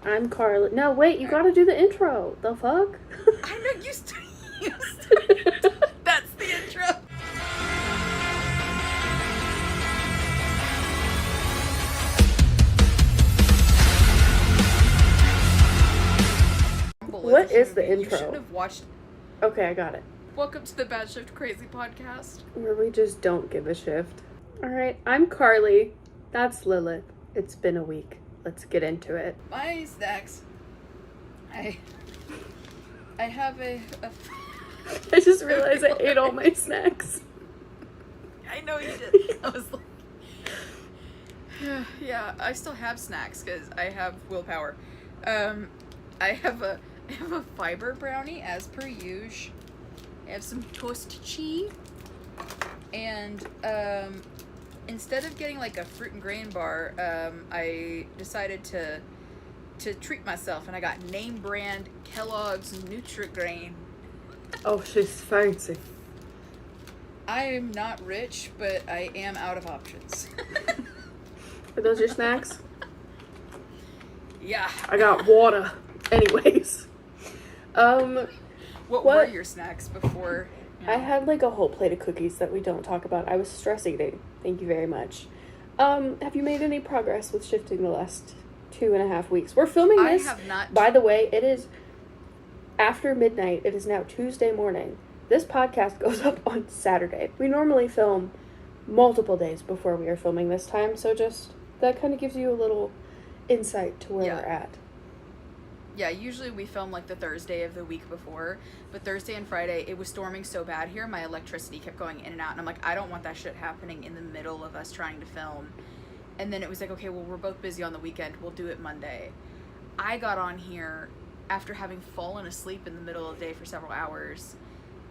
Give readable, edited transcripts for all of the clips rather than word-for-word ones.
I'm Carly. No, wait, you gotta do the intro. The fuck? I know, you That's the intro. What is the intro? You shouldn't have watched. Okay, I got it. Welcome to the Bad Shift Crazy podcast. Where we just don't give a shift. Alright, I'm Carly. That's Lilith. It's been a week. Let's get into it. My snacks. I have a I just realized I ate all my snacks. I know you did. I was like, yeah, I still have snacks because I have willpower. I have a fiber brownie as per usual. I have some toast cheese, and instead of getting like a fruit and grain bar, I decided to treat myself, and I got name brand Kellogg's Nutri-Grain. Oh, she's fancy. I am not rich, but I am out of options. Are those your snacks? Yeah. I got water. Anyways. What were your snacks before? I had like a whole plate of cookies that we don't talk about. I was stress eating. Thank you very much. Have you made any progress with shifting the last 2.5 weeks? We're filming this. I have not. By the way, it is after midnight. It is now Tuesday morning. This podcast goes up on Saturday. We normally film multiple days before we are filming this time, so just that kind of gives you a little insight to where we're at. Yeah, usually we film like the Thursday of the week before, but Thursday and Friday, it was storming so bad here, my electricity kept going in and out, and I'm like, I don't want that shit happening in the middle of us trying to film. And then it was like, okay, well, we're both busy on the weekend, we'll do it Monday. I got on here after having fallen asleep in the middle of the day for several hours,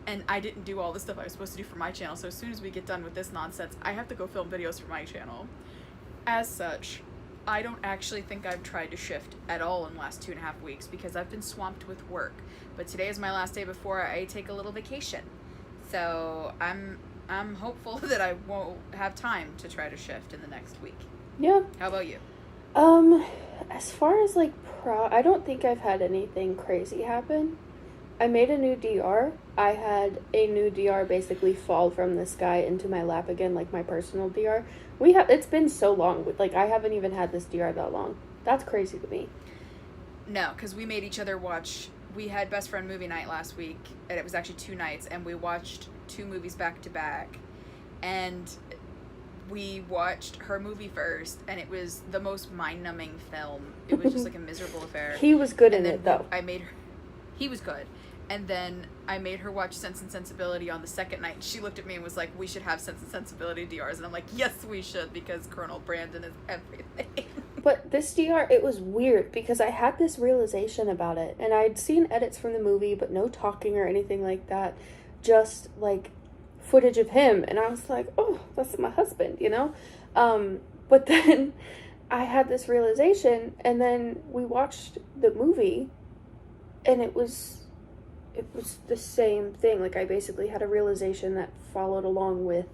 and I didn't do all the stuff I was supposed to do for my channel, so as soon as we get done with this nonsense, I have to go film videos for my channel. As such, I don't actually think I've tried to shift at all in the last 2.5 weeks because I've been swamped with work. But today is my last day before I take a little vacation. So I'm hopeful that I won't have time to try to shift in the next week. Yeah. How about you? As far as like I don't think I've had anything crazy happen. I made a new DR. I had a new DR basically fall from the sky into my lap again, like my personal DR. It's been so long, like I haven't even had this DR that long. That's crazy to me. No, because we made each other watch. We had best friend movie night last week, and it was actually 2 nights, and we watched 2 movies back to back, and we watched her movie first, and it was the most mind-numbing film. It was just like a miserable affair. He was good in it, though. He was good. And then I made her watch Sense and Sensibility on the second night. She looked at me and was like, we should have Sense and Sensibility DRs. And I'm like, yes, we should, because Colonel Brandon is everything. But this DR, it was weird, because I had this realization about it. And I'd seen edits from the movie, but no talking or anything like that. Just, like, footage of him. And I was like, oh, that's my husband, you know? But then I had this realization, and then we watched the movie, and it was the same thing. Like, I basically had a realization that followed along with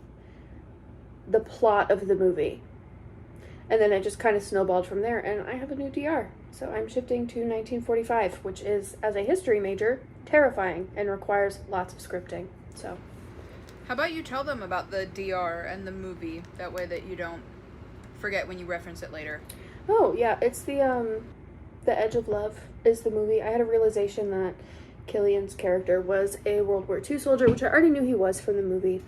the plot of the movie. And then it just kind of snowballed from there, and I have a new DR. So I'm shifting to 1945, which is, as a history major, terrifying and requires lots of scripting. So how about you tell them about the DR and the movie? That way that you don't forget when you reference it later. Oh, yeah. It's the Edge of Love is the movie. I had a realization that Killian's character was a World War II soldier, which I already knew he was from the movie.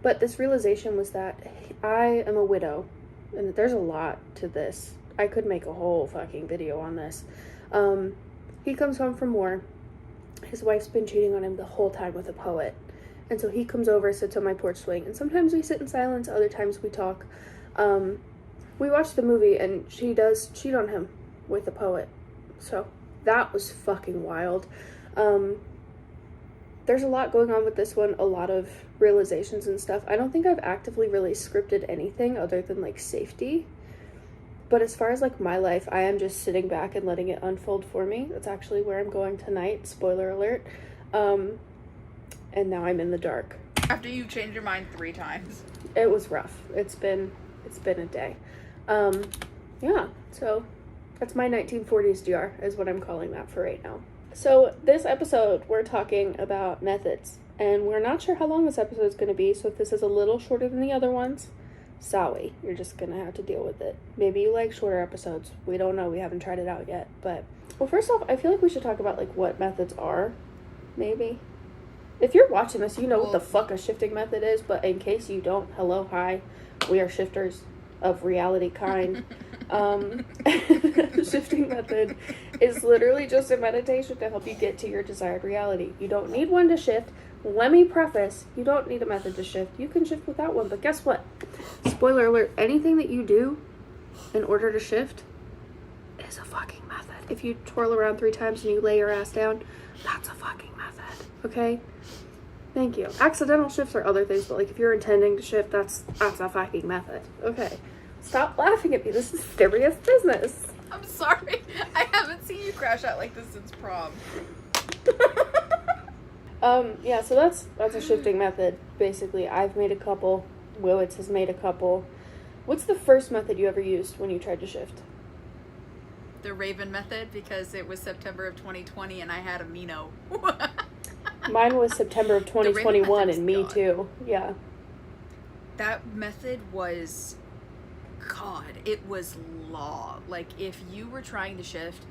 But this realization was that I am a widow, and that there's a lot to this. I could make a whole fucking video on this. He comes home from war. His wife's been cheating on him the whole time with a poet. And so he comes over, sits on my porch swing, and sometimes we sit in silence, other times we talk. We watched the movie, and she does cheat on him with a poet. So that was fucking wild. There's a lot going on with this one, a lot of realizations and stuff. I don't think I've actively really scripted anything other than, like, safety. But as far as, like, my life, I am just sitting back and letting it unfold for me. That's actually where I'm going tonight, spoiler alert. And now I'm in the dark. After you changed your mind 3 times. It was rough. It's been a day. Yeah, so That's my 1940s DR, is what I'm calling that for right now. So this episode, we're talking about methods. And we're not sure how long this episode is going to be, so if this is a little shorter than the other ones, sorry. You're just going to have to deal with it. Maybe you like shorter episodes. We don't know. We haven't tried it out yet. But, well, first off, I feel like we should talk about, like, what methods are. Maybe. If you're watching this, you know what the fuck a shifting method is, but in case you don't, hello, hi. We are shifters of reality kind. Shifting method is literally just a meditation to help you get to your desired reality. You don't need one to shift. Let me preface, you don't need a method to shift. You can shift without one, but guess what? Spoiler alert, anything that you do in order to shift is a fucking method. If you twirl around 3 times and you lay your ass down, that's a fucking method, okay? Thank you. Accidental shifts are other things, but like if you're intending to shift, that's a fucking method. Okay. Stop laughing at me. This is serious business. I'm sorry. I haven't seen you crash out like this since prom. Yeah, so that's a shifting method, basically. I've made a couple. Willits has made a couple. What's the first method you ever used when you tried to shift? The Raven method, because it was September of 2020 and I had a Mino. Mine was September of 2021 and me too. Yeah. That method was, God, it was law. Like, if you were trying to shift,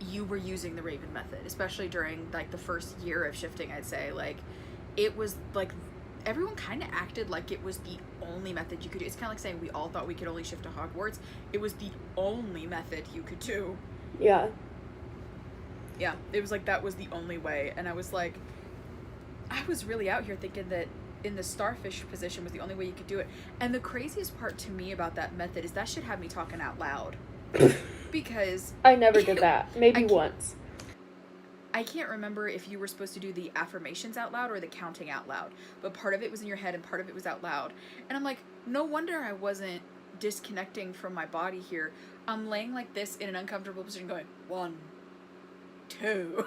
you were using the Raven method, especially during, like, the first year of shifting, I'd say. Like, it was, like, everyone kind of acted like it was the only method you could do. It's kind of like saying we all thought we could only shift to Hogwarts. It was the only method you could do. Yeah. Yeah, it was like that was the only way. And I was like, I was really out here thinking that in the starfish position was the only way you could do it. And the craziest part to me about that method is that shit had me talking out loud. Because I never did that. Maybe once. I can't remember if you were supposed to do the affirmations out loud or the counting out loud. But part of it was in your head and part of it was out loud. And I'm like, no wonder I wasn't disconnecting from my body here. I'm laying like this in an uncomfortable position going, 1, 2,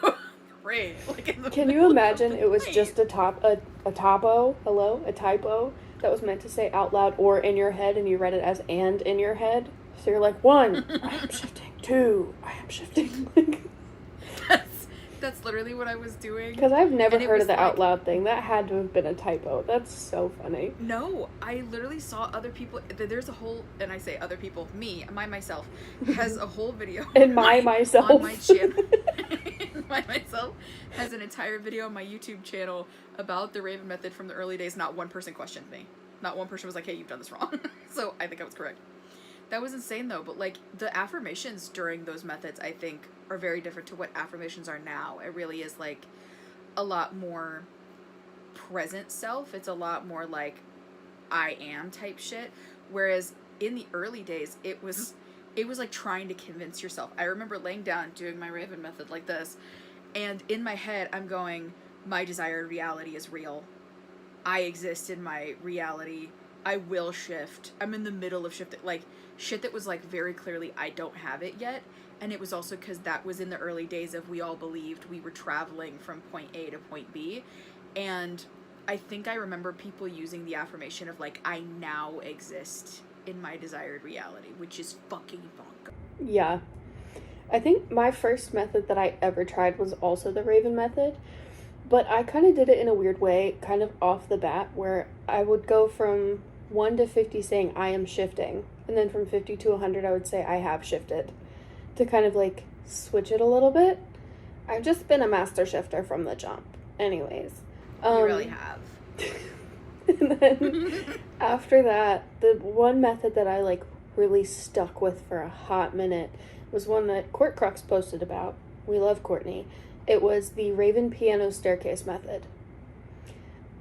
3. Like Can you imagine it was just a typo that was meant to say out loud or in your head, and you read it as and in your head? So you're like, 1, I am shifting. 2, I am shifting. That's literally what I was doing. Because I've never heard of the out loud thing. That had to have been a typo. That's so funny. No, I literally saw other people. There's a whole, and I say other people, myself, has a whole video. And myself. On my channel. myself has an entire video on my YouTube channel about the Raven method from the early days. Not one person questioned me. Not one person was like, hey, you've done this wrong. So I think I was correct. That was insane though, but like the affirmations during those methods, I think, are very different to what affirmations are now. It really is like a lot more present self. It's a lot more like I am type shit. Whereas in the early days, it was like trying to convince yourself. I remember laying down doing my Raven method like this, and in my head I'm going, my desired reality is real. I exist in my reality. I will shift. I'm in the middle of shifting. Like, shit that was, like, very clearly I don't have it yet. And it was also because that was in the early days of we all believed we were traveling from point A to point B. And I think I remember people using the affirmation of, like, I now exist in my desired reality, which is fucking bonkers. Yeah. I think my first method that I ever tried was also the Raven method. But I kind of did it in a weird way, kind of off the bat, where I would go from 1 to 50 saying I am shifting, and then from 50 to 100 I would say I have shifted, to kind of like switch it a little bit. I've just been a master shifter from the jump. Anyways. You really have. And then after that, the one method that I like really stuck with for a hot minute was one that Court Crux posted about. We love Courtney. It was the Raven piano staircase method.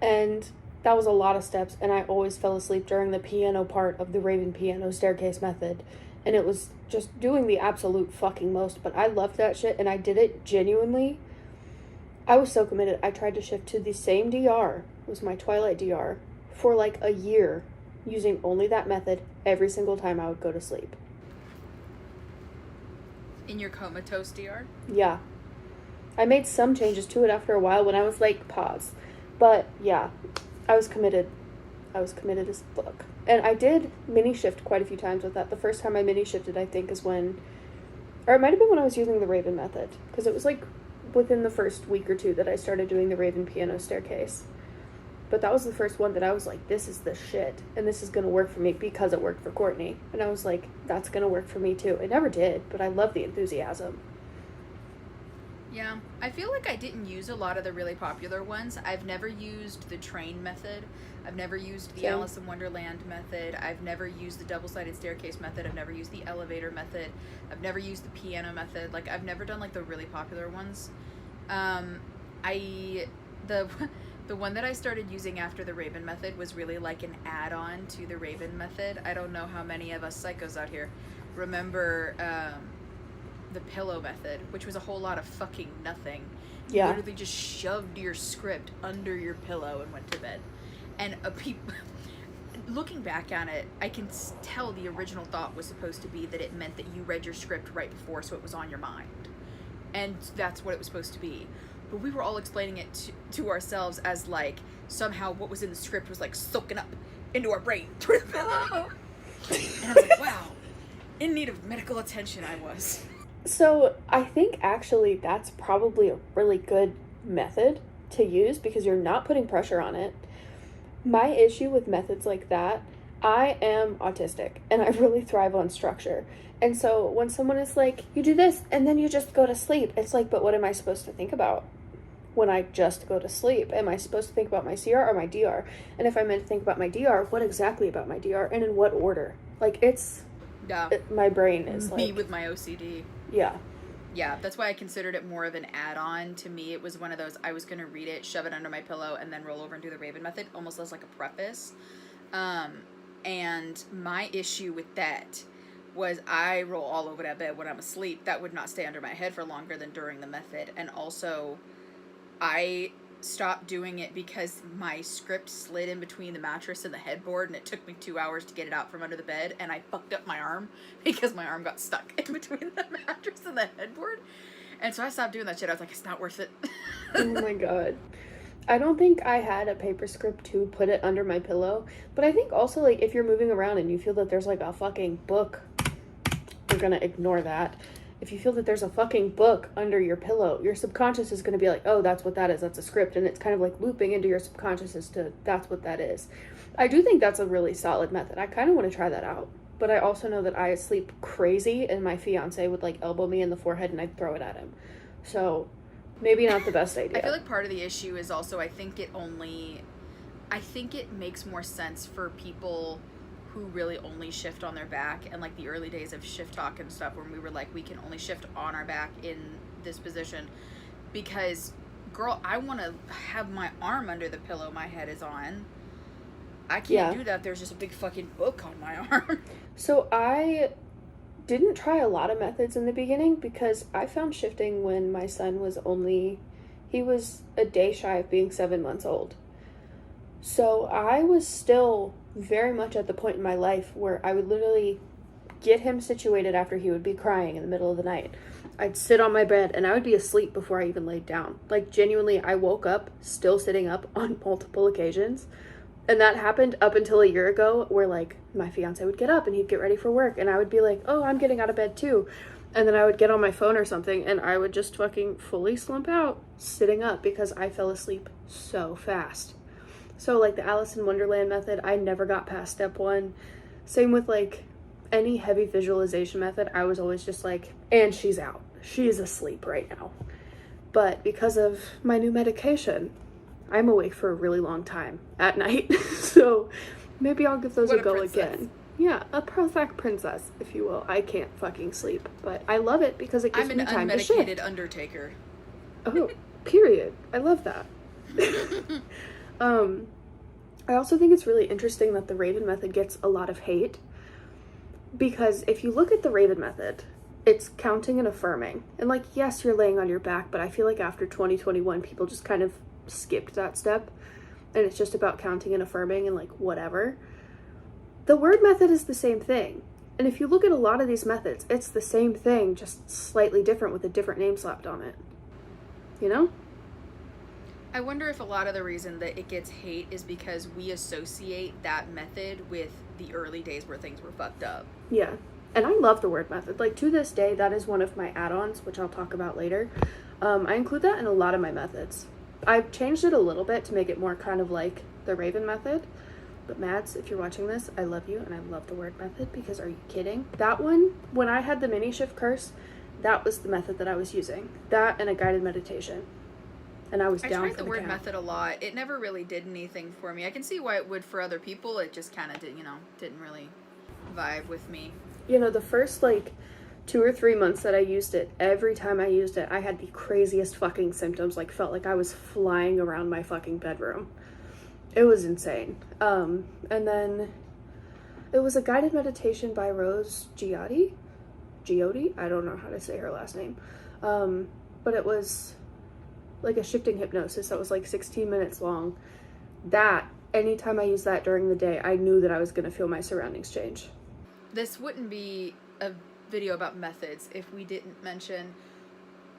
And that was a lot of steps, and I always fell asleep during the piano part of the Raven piano staircase method. And it was just doing the absolute fucking most, but I loved that shit, and I did it genuinely. I was so committed. I tried to shift to the same DR, it was my Twilight DR, for like a year, using only that method every single time I would go to sleep. In your comatose DR? Yeah. I made some changes to it after a while when I was like, pause. But yeah, I was committed. I was committed as fuck. And I did mini shift quite a few times with that. The first time I mini shifted, I think, is when Or it might have been when I was using the Raven method, because it was like within the first week or two that I started doing the Raven piano staircase. But that was the first one that I was like, this is the shit, and this is going to work for me because it worked for Courtney. And I was like, that's going to work for me too. It never did, but I love the enthusiasm. Yeah, I feel like I didn't use a lot of the really popular ones. I've never used the train method. I've never used the Alice in Wonderland method. I've never used the double-sided staircase method. I've never used the elevator method. I've never used the piano method. Like, I've never done, like, the really popular ones. The one that I started using after the Raven method was really like an add-on to the Raven method. I don't know how many of us psychos out here remember the pillow method, which was a whole lot of fucking nothing. You literally just shoved your script under your pillow and went to bed. And looking back on it, I can tell the original thought was supposed to be that it meant that you read your script right before, so it was on your mind. And that's what it was supposed to be. But we were all explaining it to ourselves as, like, somehow what was in the script was, like, soaking up into our brain through the pillow. And I was like, wow, in need of medical attention I was. So I think actually that's probably a really good method to use because you're not putting pressure on it. My issue with methods like that, I am autistic and I really thrive on structure. And so when someone is like, you do this and then you just go to sleep, it's like, but what am I supposed to think about when I just go to sleep? Am I supposed to think about my CR or my DR? And if I'm meant to think about my DR, what exactly about my DR and in what order? Like, it's... Yeah. My brain is like... Me with my OCD. Yeah. Yeah, that's why I considered it more of an add-on. To me, it was one of those, I was going to read it, shove it under my pillow, and then roll over and do the Raven method, almost as like a preface. And my issue with that was I roll all over that bed when I'm asleep. That would not stay under my head for longer than during the method. And also, I stopped doing it because my script slid in between the mattress and the headboard, and it took me 2 hours to get it out from under the bed, and I fucked up my arm because my arm got stuck in between the mattress and the headboard. And so I stopped doing that shit. I was like, it's not worth it. Oh my god. I don't think I had a paper script to put it under my pillow, but I think also, like, if you're moving around and you feel that there's, like, a fucking book, we're gonna ignore that. If you feel that there's a fucking book under your pillow, your subconscious is going to be like, oh, that's what that is. That's a script. And it's kind of like looping into your subconscious as to that's what that is. I do think that's a really solid method. I kind of want to try that out. But I also know that I sleep crazy and my fiance would like elbow me in the forehead and I'd throw it at him. So maybe not the best idea. I feel like part of the issue is also I think it makes more sense for people who really only shift on their back, and like the early days of shift talk and stuff when we were like, we can only shift on our back in this position, because girl, I want to have my arm under the pillow my head is on. I can't do that. There's just a big fucking book on my arm. So I didn't try a lot of methods in the beginning because I found shifting when my son was he was a day shy of being 7 months old. So I was still very much at the point in my life where I would literally get him situated after he would be crying in the middle of the night. I'd sit on my bed and I would be asleep before I even laid down. Like, genuinely, I woke up still sitting up on multiple occasions. And that happened up until a year ago where, like, my fiance would get up and he'd get ready for work and I would be like, oh, I'm getting out of bed too. And then I would get on my phone or something and I would just fucking fully slump out sitting up because I fell asleep so fast. So, like, the Alice in Wonderland method, I never got past step 1. Same with, like, any heavy visualization method. I was always just like, and she's out. She is asleep right now. But because of my new medication, I'm awake for a really long time at night. So maybe I'll give those a go again. Yeah, a Prozac princess, if you will. I can't fucking sleep. But I love it because it gives me time to shift. I'm an unmedicated undertaker. Oh, period. I love that. I also think it's really interesting that the Raven method gets a lot of hate, because if you look at the Raven method, it's counting and affirming. And, like, yes, you're laying on your back, but I feel like after 2021, people just kind of skipped that step, and it's just about counting and affirming and, like, whatever. The word method is the same thing. And if you look at a lot of these methods, it's the same thing, just slightly different with a different name slapped on it. You know? I wonder if a lot of the reason that it gets hate is because we associate that method with the early days where things were fucked up. Yeah. And I love the word method. Like, to this day, that is one of my add-ons, which I'll talk about later. I include that in a lot of my methods. I've changed it a little bit to make it more kind of like the Raven method. But Mads, if you're watching this, I love you, and I love the word method, because are you kidding? That one, when I had the mini shift curse, that was the method that I was using. That and a guided meditation. And I was down for the count. I tried the word method a lot. It never really did anything for me. I can see why it would for other people. It just kind of did, didn't really vibe with me. The first, 2 or 3 months that I used it, every time I used it, I had the craziest fucking symptoms. Felt like I was flying around my fucking bedroom. It was insane. And then it was a guided meditation by Rose Giotti. I don't know how to say her last name. But it was like a shifting hypnosis that was 16 minutes long. That, anytime I used that during the day, I knew that I was going to feel my surroundings change. This wouldn't be a video about methods if we didn't mention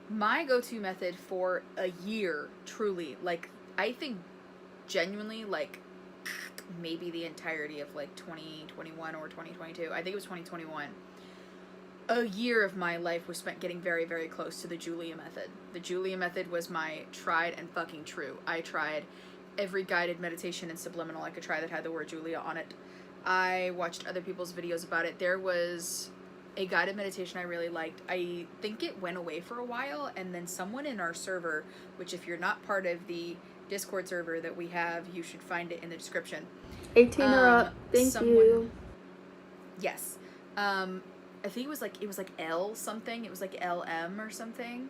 my go-to method for a year, truly. I think genuinely, maybe the entirety of 2021 or 2022. I think it was 2021. A year of my life was spent getting very, very close to the Julia method. The Julia method was my tried and fucking true. I tried every guided meditation and subliminal I could try that had the word Julia on it. I watched other people's videos about it. There was a guided meditation I really liked. I think it went away for a while, and then someone in our server, which if you're not part of the Discord server that we have, you should find it in the description. 18 or up. Thank you. Yes. I think it was L something. It was LM or something.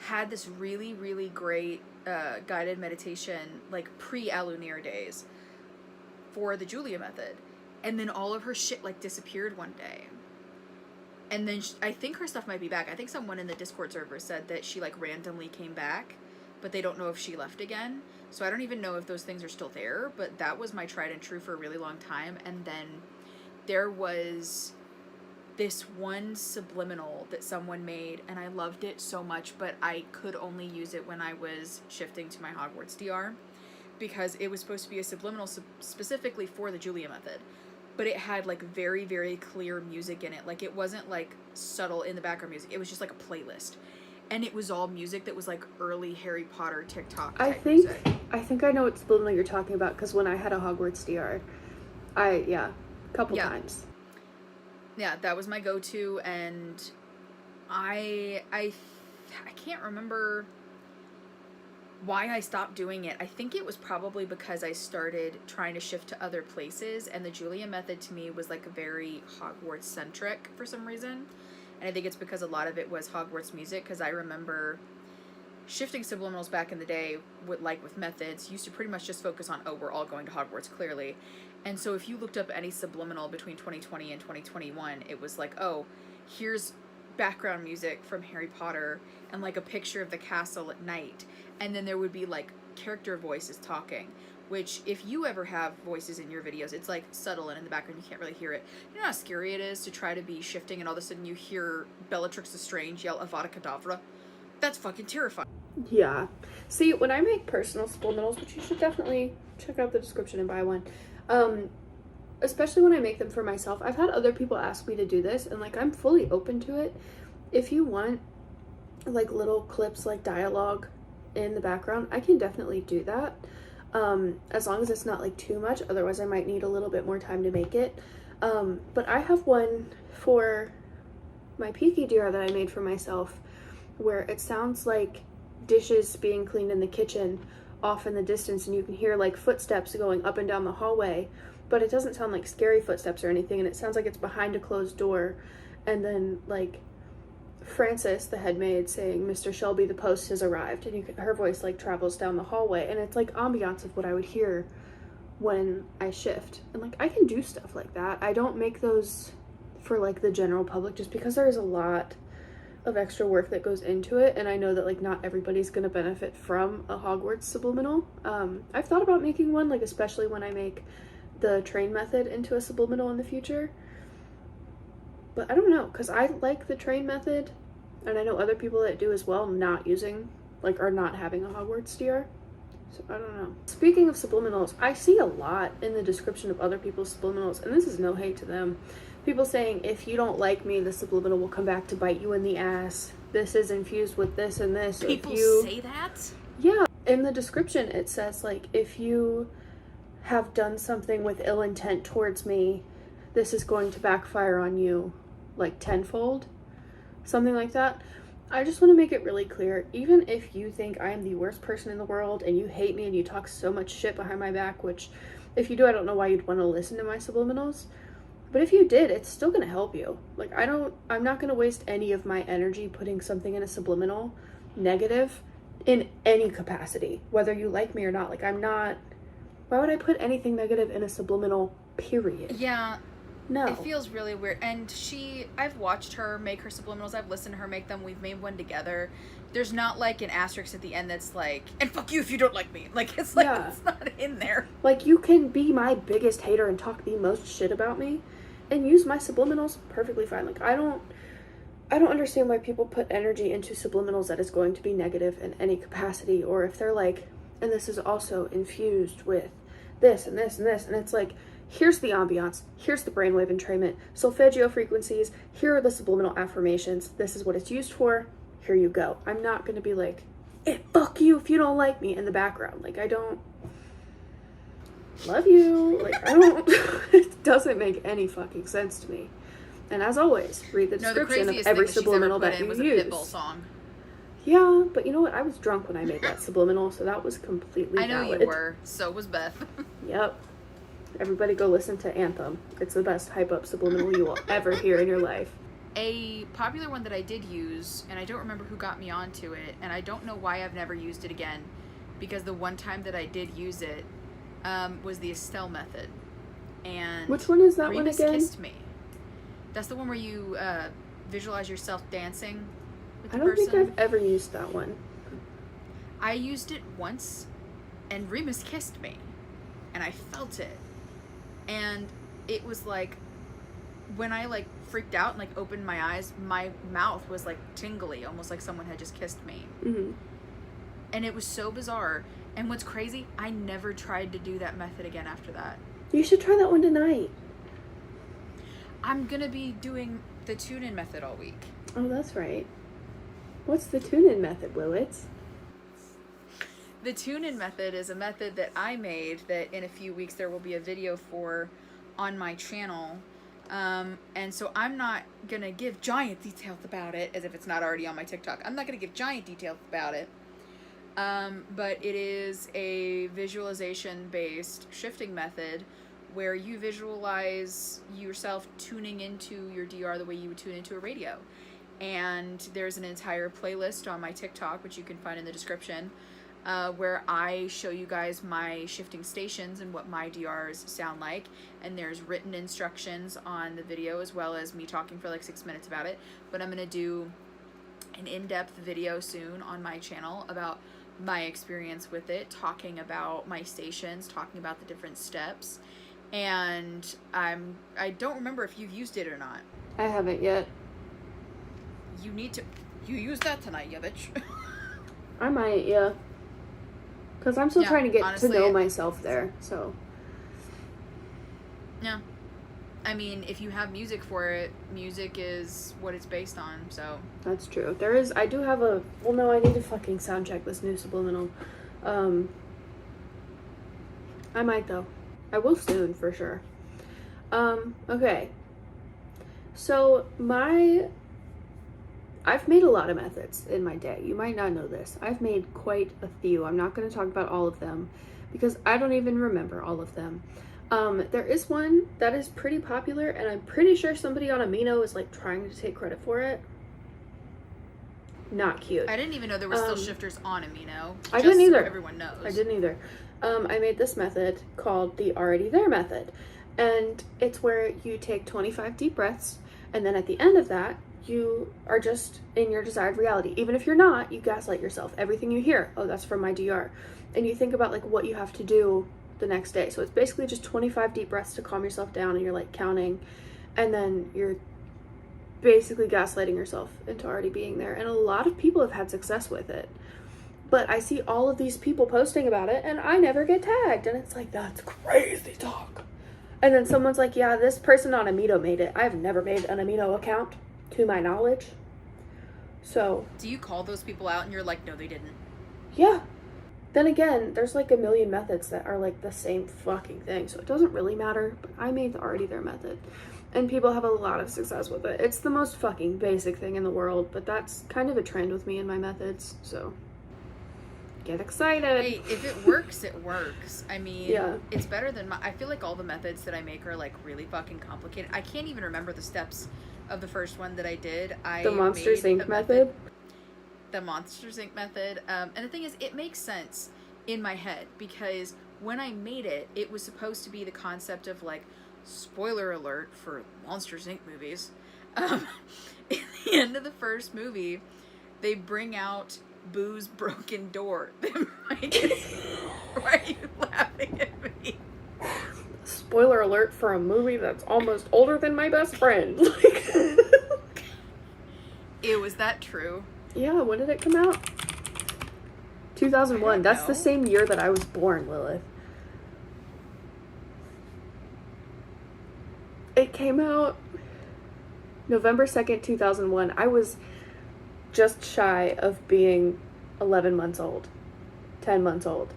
Had this really, really great guided meditation, pre-Alunir days for the Julia method. And then all of her shit disappeared one day. And then I think her stuff might be back. I think someone in the Discord server said that she randomly came back, but they don't know if she left again. So I don't even know if those things are still there, but that was my tried and true for a really long time. And then there was this one subliminal that someone made, and I loved it so much, but I could only use it when I was shifting to my Hogwarts DR, because it was supposed to be a subliminal specifically for the Julia method. But it had very, very clear music in it. It wasn't subtle in the background music. It was just a playlist. And it was all music that was early Harry Potter TikTok type music. I think I know what subliminal you're talking about, because when I had a Hogwarts DR, a couple times. Yeah, that was my go-to, and I can't remember why I stopped doing it. I think it was probably because I started trying to shift to other places, and the Julia method to me was very Hogwarts centric for some reason. And I think it's because a lot of it was Hogwarts music, because I remember shifting subliminals back in the day with methods used to pretty much just focus on, we're all going to Hogwarts, clearly. And so if you looked up any subliminal between 2020 and 2021, it was here's background music from Harry Potter and a picture of the castle at night, and then there would be character voices talking, which if you ever have voices in your videos, it's subtle and in the background you can't really hear it. You know how scary it is to try to be shifting and all of a sudden you hear Bellatrix Lestrange yell Avada Kedavra? That's fucking terrifying. Yeah. See, when I make personal subliminals, which you should definitely check out the description and buy one, especially when I make them for myself, I've had other people ask me to do this, and I'm fully open to it. If you want little clips, dialogue in the background, I can definitely do that, as long as it's not too much. Otherwise I might need a little bit more time to make it. But I have one for my Peaky DR that I made for myself, where it sounds like dishes being cleaned in the kitchen off in the distance, and you can hear footsteps going up and down the hallway, but it doesn't sound like scary footsteps or anything, and it sounds like it's behind a closed door. And then Frances, the head maid, saying, "Mr. Shelby, the post has arrived," and her voice travels down the hallway, and it's ambiance of what I would hear when I shift. And I can do stuff like that. I don't make those for the general public, just because there is a lot of extra work that goes into it, and I know that not everybody's gonna benefit from a Hogwarts subliminal. I've thought about making one, especially when I make the train method into a subliminal in the future, but I don't know, because I like the train method, and I know other people that do as well, not using or not having a Hogwarts DR. So I don't know. Speaking of subliminals, I see a lot in the description of other people's subliminals, and this is no hate to them, people saying, if you don't like me, the subliminal will come back to bite you in the ass. This is infused with this and this. People say that? Yeah. In the description, it says, like, if you have done something with ill intent towards me, this is going to backfire on you, like, tenfold. Something like that. I just want to make it really clear, even if you think I am the worst person in the world and you hate me and you talk so much shit behind my back, which, if you do, I don't know why you'd want to listen to my subliminals. But if you did, it's still going to help you. Like, I'm not going to waste any of my energy putting something in a subliminal negative in any capacity, whether you like me or not. Like, why would I put anything negative in a subliminal, period? Yeah. No. It feels really weird. And I've watched her make her subliminals. I've listened to her make them. We've made one together. There's not like an asterisk at the end that's like, and fuck you if you don't like me. Like, it's like, it's not in there. Like, you can be my biggest hater and talk the most shit about me and use my subliminals perfectly fine. Like, I don't understand why people put energy into subliminals that is going to be negative in any capacity, or if they're like, and this is also infused with this and this and this, and it's like, here's the ambiance, here's the brainwave entrainment, solfeggio frequencies, here are the subliminal affirmations, this is what it's used for, here you go. I'm not going to be like, fuck you if you don't like me in the background. Like, I don't love you. Like, it doesn't make any fucking sense to me. And as always, read the description of every subliminal that you use. A Pitbull song. Yeah, but you know what? I was drunk when I made that subliminal, so that was completely valid. I know you were. So was Beth. Yep. Everybody go listen to Anthem. It's the best hype-up subliminal you will ever hear in your life. A popular one that I did use, and I don't remember who got me onto it, and I don't know why I've never used it again, because the one time that I did use it was the Estelle method. And which one is that Remus one again? Kissed Me. That's the one where you visualize yourself dancing with the I don't person. think I've ever used that one. I used it once, and Remus kissed me, and I felt it. And it was like, when I like freaked out and like opened my eyes, my mouth was like tingly, almost like someone had just kissed me. Mm-hmm. And it was so bizarre. And what's crazy, I never tried to do that method again after that. You should try that one tonight. I'm gonna be doing the tune-in method all week. Oh, that's right. What's the tune-in method, Lilith? The tune-in method is a method that I made that in a few weeks there will be a video for on my channel. And so I'm not going to give giant details about it, as if it's not already on my TikTok. I'm not going to give giant details about it. But it is a visualization-based shifting method where you visualize yourself tuning into your DR the way you would tune into a radio. And there's an entire playlist on my TikTok, which you can find in the description, where I show you guys my shifting stations and what my DRs sound like. And there's written instructions on the video, as well as me talking for like 6 minutes about it. But I'm going to do an in-depth video soon on my channel about my experience with it, talking about my stations, talking about the different steps. And I don't remember if you've used it or not. I haven't yet. You need to. You use that tonight, yeah, bitch. I might, yeah. Because I'm still trying to get to know myself there, so. Yeah. I mean, if you have music for it, music is what it's based on, so. That's true. I do have a, well, no, I need to fucking sound check this new subliminal. I might, though. I will soon, for sure. Okay. So, I've made a lot of methods in my day. You might not know this. I've made quite a few. I'm not going to talk about all of them because I don't even remember all of them. There is one that is pretty popular, and I'm pretty sure somebody on Amino is like trying to take credit for it. Not cute. I didn't even know there were still shifters on Amino. I didn't either. So everyone knows. I didn't either. I made this method called the Already There method, and it's where you take 25 deep breaths, and then at the end of that, you are just in your desired reality. Even if you're not, you gaslight yourself. Everything you hear, oh, that's from my DR. And you think about like what you have to do the next day. So it's basically just 25 deep breaths to calm yourself down, and you're like counting, and then you're basically gaslighting yourself into already being there. And a lot of people have had success with it. But I see all of these people posting about it, and I never get tagged. And it's like, that's crazy talk. And then someone's like, yeah, this person on Amito made it. I've never made an Amito account, to my knowledge. So. Do you call those people out and you're like, no, they didn't? Yeah. Then again, there's like a million methods that are like the same fucking thing. So it doesn't really matter. But I made already their method. And people have a lot of success with it. It's the most fucking basic thing in the world. But that's kind of a trend with me and my methods. So. Get excited. Hey, if it works, it works. I mean, yeah. It's better than I feel like all the methods that I make are like really fucking complicated. I can't even remember the steps of the first one that I did. The Monsters Inc. method? The Monsters Inc. method. And the thing is, it makes sense in my head because when I made it, it was supposed to be the concept of like, spoiler alert for Monsters Inc. movies. At the end of the first movie, they bring out Boo's broken door. Why are you laughing at me? Spoiler alert for a movie that's almost older than my best friend. Ew, was that true? Yeah, when did it come out? 2001. That's the same year that I was born, Lilith. It came out November 2nd, 2001. I was just shy of being 11 months old. 10 months old.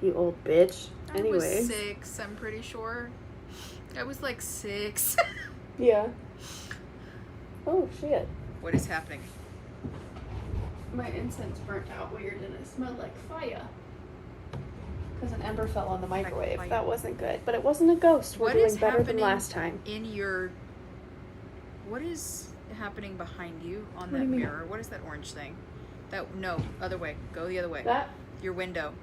You old bitch. Anyways. I was 6, I'm pretty sure. I was like 6. Yeah. Oh, shit. What is happening? My incense burnt out weird and it smelled like fire. Because an ember fell on the microwave. Fire. That wasn't good. But it wasn't a ghost. We're doing better than last time. What is happening behind you on that mirror? What is that orange thing? No, other way. Go the other way. That? Your window.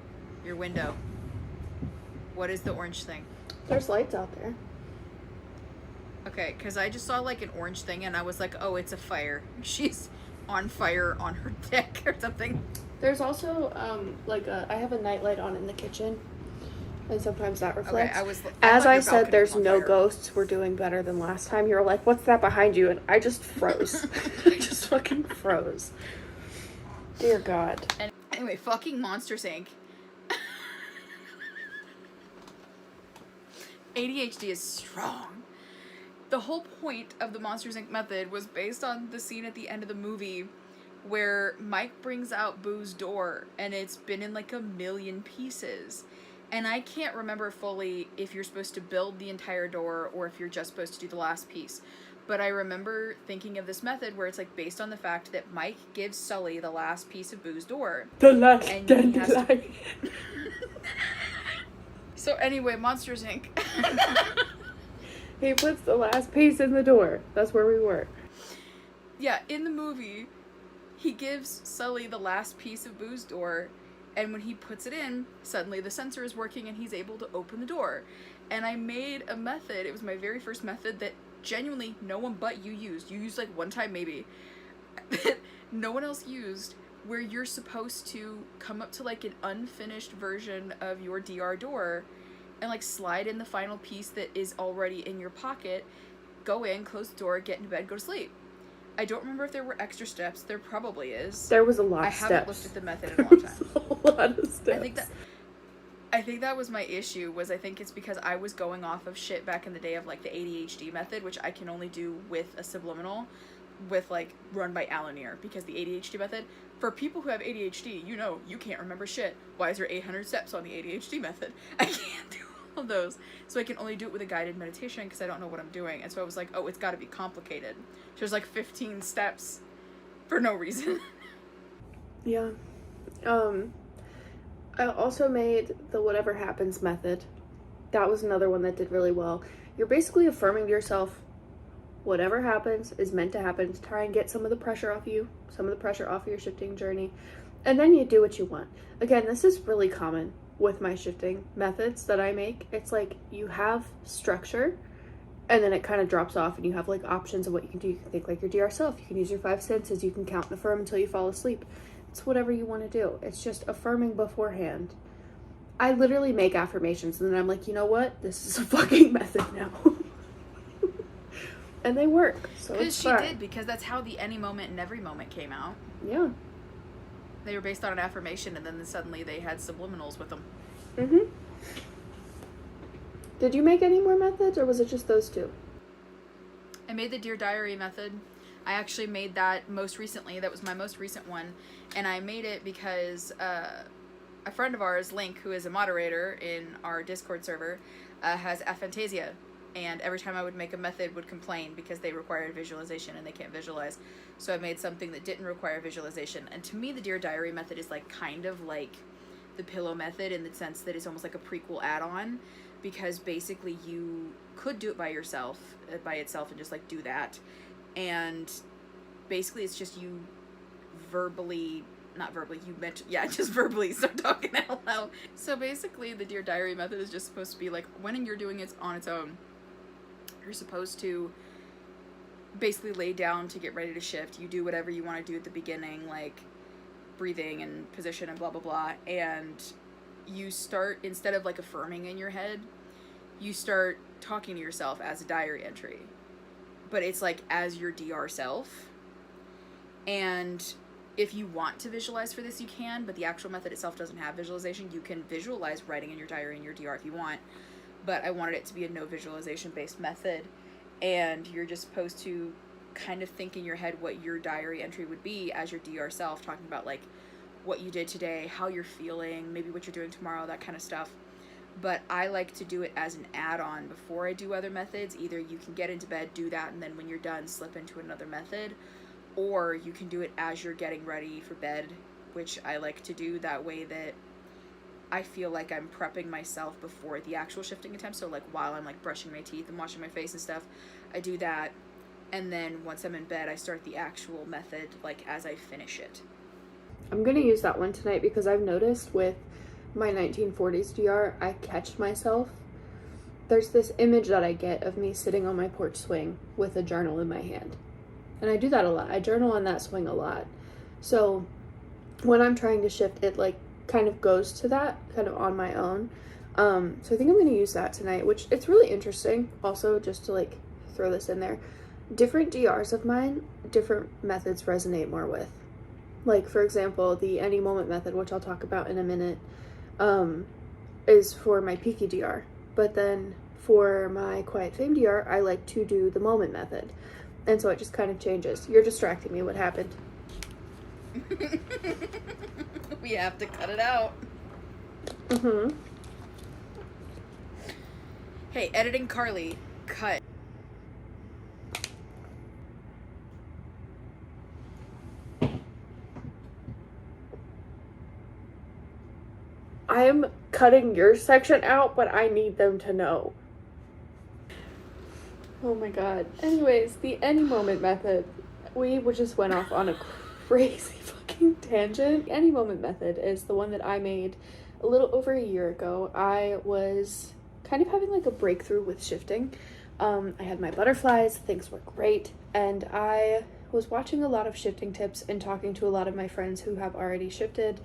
What is the orange thing? There's lights out there. Okay, because I just saw like an orange thing and I was like, oh, it's a fire. She's on fire on her deck or something. There's also, I have a nightlight on in the kitchen. And sometimes that reflects. Okay, As I said, there's no ghosts. We're doing better than last time. You were like, what's that behind you? And I just froze. I just fucking froze. Dear God. And anyway, fucking Monsters Inc. ADHD is strong. The whole point of the Monsters Inc. method was based on the scene at the end of the movie where Mike brings out Boo's door and it's been in like a million pieces. And I can't remember fully if you're supposed to build the entire door or if you're just supposed to do the last piece. But I remember thinking of this method where it's like based on the fact that Mike gives Sully the last piece of Boo's door. The last dandelion. So anyway, Monsters Inc. He puts the last piece in the door. That's where we were. Yeah, in the movie, he gives Sully the last piece of Boo's door, and when he puts it in, suddenly the sensor is working and he's able to open the door. And I made a method, it was my very first method that genuinely no one but you used. You used like one time maybe. That no one else used, where you're supposed to come up to like an unfinished version of your DR door and like slide in the final piece that is already in your pocket, go in, close the door, get into bed, go to sleep. I don't remember if there were extra steps. There probably is. There was a lot of steps. I haven't looked at the method in a long time. A lot of steps. I think that was my issue, was I think it's because I was going off of shit back in the day of like the ADHD method, which I can only do with a subliminal, with like run by Alanier, because the ADHD method, for people who have ADHD, you know, you can't remember shit. Why is there 800 steps on the ADHD method? I can't do all of those. So I can only do it with a guided meditation because I don't know what I'm doing. And so I was like, oh, it's got to be complicated. So there's like 15 steps for no reason. Yeah. I also made the whatever happens method. That was another one that did really well. You're basically affirming to yourself, whatever happens is meant to happen, to try and get some of the pressure off you, some of the pressure off your shifting journey, and then you do what you want. Again, this is really common with my shifting methods that I make. It's like you have structure, and then it kind of drops off, and you have like options of what you can do. You can think like your DR self, you can use your 5 senses, you can count and affirm until you fall asleep. It's whatever you want to do. It's just affirming beforehand. I literally make affirmations, and then I'm like, you know what? This is a fucking method now. And they work, so it's fine. Because she did, because that's how the Any Moment and Every Moment came out. Yeah. They were based on an affirmation, and then suddenly they had subliminals with them. Mm-hmm. Did you make any more methods, or was it just those two? I made the Dear Diary method. I actually made that most recently. That was my most recent one. And I made it because a friend of ours, Link, who is a moderator in our Discord server, has aphantasia. And every time I would make a method, would complain because they required visualization and they can't visualize. So I made something that didn't require visualization. And to me, the Dear Diary method is like kind of like the pillow method in the sense that it's almost like a prequel add-on, because basically you could do it by yourself, by itself, and just like do that. And basically it's just you verbally, not verbally, you mentioned, yeah, just verbally start talking out loud. So basically the Dear Diary method is just supposed to be like when you're doing it on its own, you're supposed to basically lay down to get ready to shift. You do whatever you want to do at the beginning, like breathing and position and blah blah blah, and you start, instead of like affirming in your head, you start talking to yourself as a diary entry, but it's like as your DR self. And if you want to visualize for this, you can, but the actual method itself doesn't have visualization. You can visualize writing in your diary and your DR if you want, but I wanted it to be a no visualization based method. And you're just supposed to kind of think in your head what your diary entry would be as your DR self, talking about like what you did today, how you're feeling, maybe what you're doing tomorrow, that kind of stuff. But I like to do it as an add-on before I do other methods. Either you can get into bed, do that, and then when you're done, slip into another method, or you can do it as you're getting ready for bed, which I like to do that way, that I feel like I'm prepping myself before the actual shifting attempt. So like while I'm like brushing my teeth and washing my face and stuff, I do that, and then once I'm in bed, I start the actual method like as I finish it. I'm gonna use that one tonight because I've noticed with my 1940s DR, I catch myself. There's this image that I get of me sitting on my porch swing with a journal in my hand. And I do that a lot. I journal on that swing a lot. So when I'm trying to shift, it like kind of goes to that kind of on my own. So I think I'm going to use that tonight, which it's really interesting. Also, just to like throw this in there, different DRs of mine, different methods resonate more with. Like, for example, the any moment method, which I'll talk about in a minute, is for my peaky DR. But then for my quiet fame DR, I like to do the moment method. And so it just kind of changes. You're distracting me. What happened? We have to cut it out. Mm-hmm. Hey, editing Carly, cut. I'm cutting your section out, but I need them to know. Oh my god. Anyways, the any moment method. We just went off on a crazy fucking tangent. The any moment method is the one that I made a little over a year ago. I was kind of having like a breakthrough with shifting. I had my butterflies, things were great, and I was watching a lot of shifting tips and talking to a lot of my friends who have already shifted,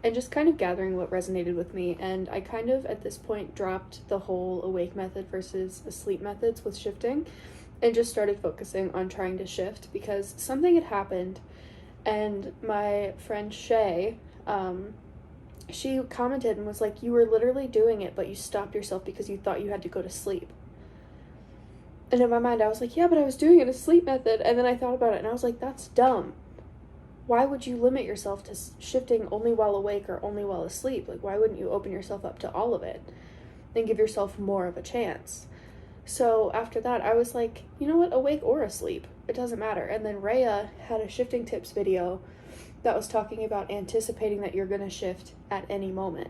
and just kind of gathering what resonated with me. And I kind of at this point dropped the whole awake method versus asleep methods with shifting and just started focusing on trying to shift, because something had happened. And my friend Shay, she commented and was like, you were literally doing it, but you stopped yourself because you thought you had to go to sleep. And in my mind, I was like, yeah, but I was doing it a sleep method. And then I thought about it and I was like, that's dumb. Why would you limit yourself to shifting only while awake or only while asleep? Like, why wouldn't you open yourself up to all of it and give yourself more of a chance? So after that, I was like, you know what, awake or asleep, it doesn't matter. And then Rhea had a shifting tips video that was talking about anticipating that you're going to shift at any moment.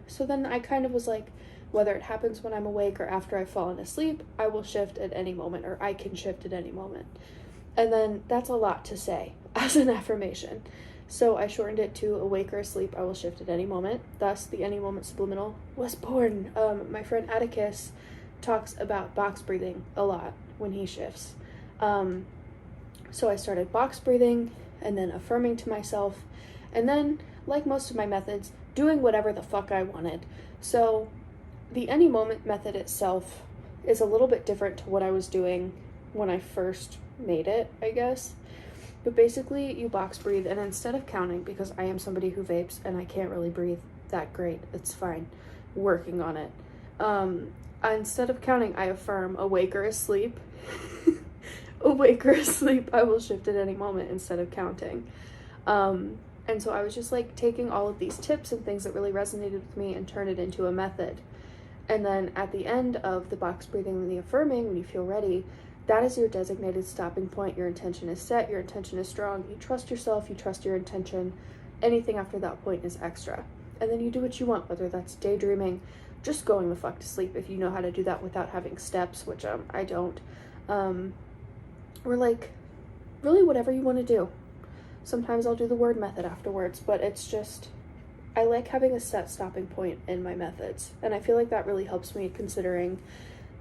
So then I kind of was like, whether it happens when I'm awake or after I've fallen asleep, I will shift at any moment, or I can shift at any moment. And then that's a lot to say as an affirmation. So I shortened it to awake or asleep, I will shift at any moment. Thus, the any moment subliminal was born. My friend Atticus talks about box breathing a lot when he shifts. So I started box breathing and then affirming to myself. And then, like most of my methods, doing whatever the fuck I wanted. So the any moment method itself is a little bit different to what I was doing when I first made it, I guess. But basically, you box breathe, and instead of counting, because I am somebody who vapes and I can't really breathe that great, it's fine. working on it. Instead of counting, I affirm awake or asleep. Awake or asleep, I will shift at any moment instead of counting. And so I was just like taking all of these tips and things that really resonated with me and turn it into a method. And then at the end of the box breathing and the affirming, when you feel ready, that is your designated stopping point. Your intention is set, your intention is strong, you trust yourself, you trust your intention. Anything after that point is extra. And then you do what you want, whether that's daydreaming, just going the fuck to sleep if you know how to do that without having steps, which I don't. Or like, really whatever you want to do. Sometimes I'll do the word method afterwards, but it's just, I like having a set stopping point in my methods. And I feel like that really helps me, considering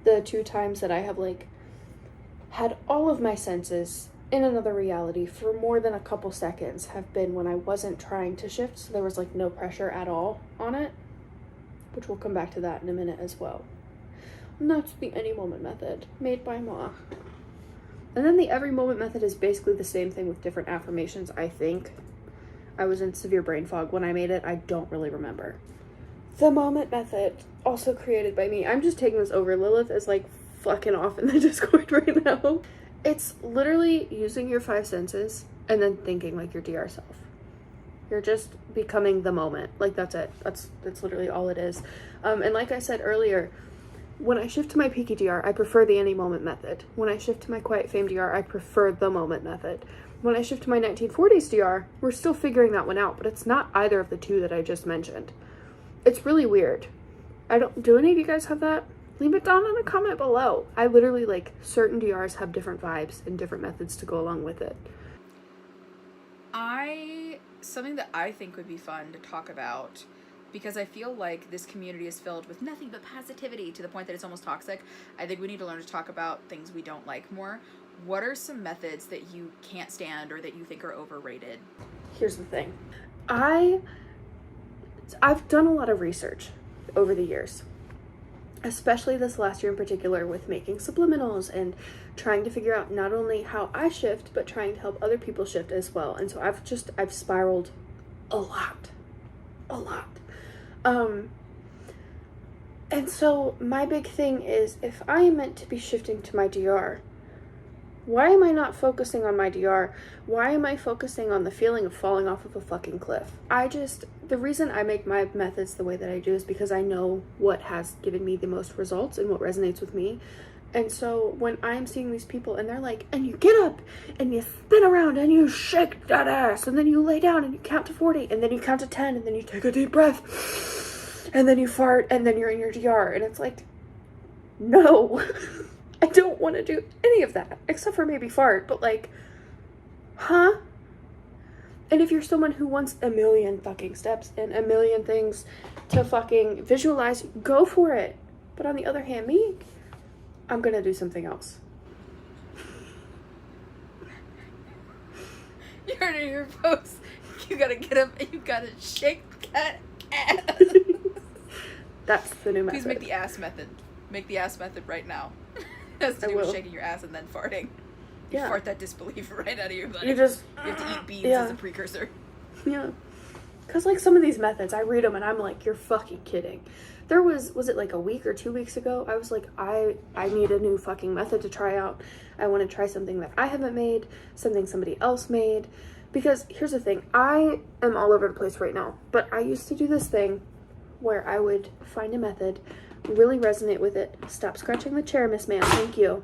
the 2 times that I have like had all of my senses in another reality for more than a couple seconds have been when I wasn't trying to shift, so there was like no pressure at all on it, which we'll come back to that in a minute as well. And that's the any moment method made by Ma. And then the every moment method is basically the same thing with different affirmations, I think. I was in severe brain fog when I made it. I don't really remember. The moment method, also created by me. I'm just taking this over. Lilith is like fucking off in the Discord right now. It's literally using your 5 senses and then thinking like your DR self. You're just becoming the moment. Like that's it. That's literally all it is. And like I said earlier, when I shift to my peaky DR, I prefer the any moment method. When I shift to my quiet fame DR, I prefer the moment method. When I shift to my 1940s DR, we're still figuring that one out, but it's not either of the 2 that I just mentioned. It's really weird. Do any of you guys have that? Leave it down in a comment below. I literally, like, certain DRs have different vibes and different methods to go along with it. Something that I think would be fun to talk about, because I feel like this community is filled with nothing but positivity to the point that it's almost toxic. I think we need to learn to talk about things we don't like more. What are some methods that you can't stand or that you think are overrated? Here's the thing. I've done a lot of research over the years, especially this last year in particular, with making subliminals and trying to figure out not only how I shift, but trying to help other people shift as well. And so I've spiraled a lot. And so my big thing is, if I am meant to be shifting to my DR, why am I not focusing on my DR? Why am I focusing on the feeling of falling off of a fucking cliff? The reason I make my methods the way that I do is because I know what has given me the most results and what resonates with me. And so when I'm seeing these people and they're like, and you get up and you spin around and you shake that ass and then you lay down and you count to 40 and then you count to 10 and then you take a deep breath and then you fart and then you're in your DR, and it's like, no. I don't want to do any of that, except for maybe fart, but like, huh? And if you're someone who wants a million fucking steps and a million things to fucking visualize, go for it. But on the other hand, I'm gonna do something else. You heard it in your post. You gotta get up and you gotta shake that ass. That's the new method. Please make the ass method. Make the ass method right now. It has to do with shaking your ass and then farting. You fart that disbelief right out of your body. You have to eat beans as a precursor. Yeah. Because, like, some of these methods, I read them and I'm like, you're fucking kidding. There was it like a week or 2 weeks ago? I was like, I need a new fucking method to try out. I want to try something that I haven't made, something somebody else made. Because here's the thing, I am all over the place right now. But I used to do this thing where I would find a method, really resonate with it. Stop scratching the chair, Miss Ma'am. Thank you.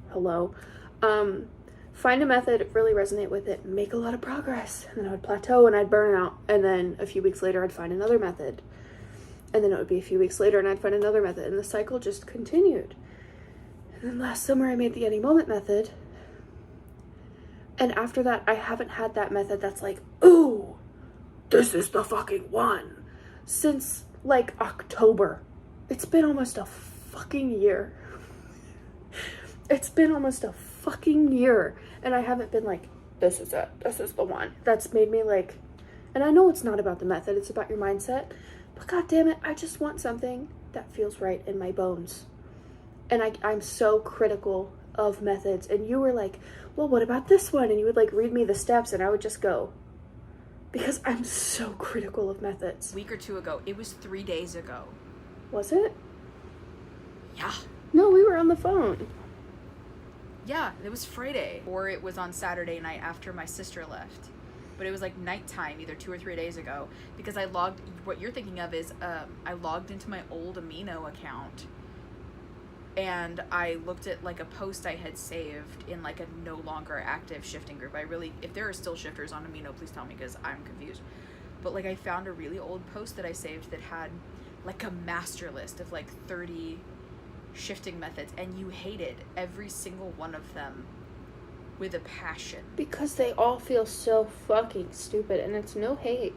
Hello. Find a method, really resonate with it, make a lot of progress, and then I would plateau and I'd burn out, and then a few weeks later I'd find another method, and then it would be a few weeks later and I'd find another method, and the cycle just continued. And then last summer I made the any moment method, and after that I haven't had that method that's like, ooh, this is the fucking one, since like October. It's been almost a fucking year. It's been almost a fucking year, and I haven't been like, this is it, this is the one. That's made me like, and I know it's not about the method, it's about your mindset, but god damn it, I just want something that feels right in my bones. And I'm so critical of methods, and you were like, well, what about this one? And you would like read me the steps and I would just go, because I'm so critical of methods. A week or two ago, it was 3 days ago. Was it? Yeah. No, we were on the phone. Yeah, it was Friday. Or it was on Saturday night after my sister left. But it was like nighttime, either 2 or 3 days ago. Because I logged, what you're thinking of is, I logged into my old Amino account. And I looked at like a post I had saved in like a no longer active shifting group. If there are still shifters on Amino, please tell me because I'm confused. But like I found a really old post that I saved that had like a master list of like 30 shifting methods, and you hated every single one of them with a passion. Because they all feel so fucking stupid, and it's no hate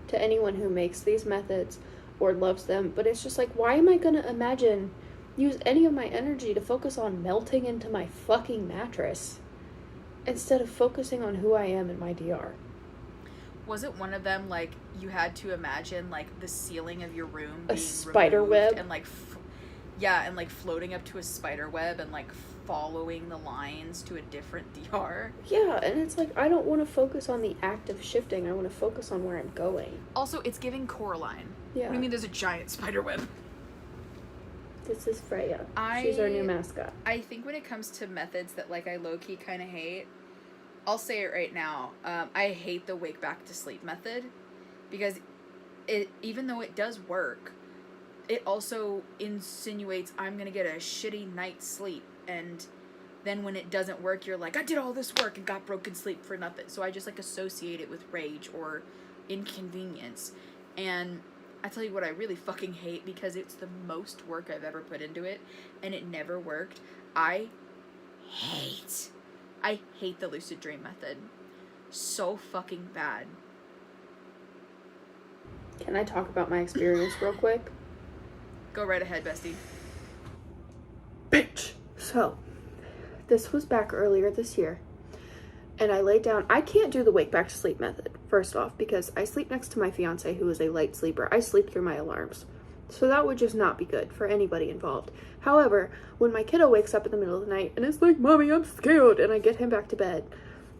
to anyone who makes these methods or loves them, but it's just like, why am I gonna use any of my energy to focus on melting into my fucking mattress instead of focusing on who I am in my DR? Was it one of them, like, you had to imagine, like, the ceiling of your room a being spider web? And, like, and, like, floating up to a spider web and, like, following the lines to a different DR? Yeah, and it's like, I don't want to focus on the act of shifting. I want to focus on where I'm going. Also, it's giving Coraline. Yeah. What do you mean there's a giant spider web? This is Freya. She's our new mascot. I think when it comes to methods that, like, I low-key kind of hate, I'll say it right now. I hate the wake back to sleep method because even though it does work, it also insinuates I'm going to get a shitty night's sleep. And then when it doesn't work, you're like, I did all this work and got broken sleep for nothing. So I just, like, associate it with rage or inconvenience. And I tell you what I really fucking hate, because it's the most work I've ever put into it and it never worked. I hate the lucid dream method so fucking bad. Can I talk about my experience real quick? Go right ahead, bestie. Bitch! So, this was back earlier this year, and I laid down. I can't do the wake back to sleep method, first off, because I sleep next to my fiance, who is a light sleeper. I sleep through my alarms. So that would just not be good for anybody involved. However, when my kiddo wakes up in the middle of the night and is like, Mommy, I'm scared, and I get him back to bed,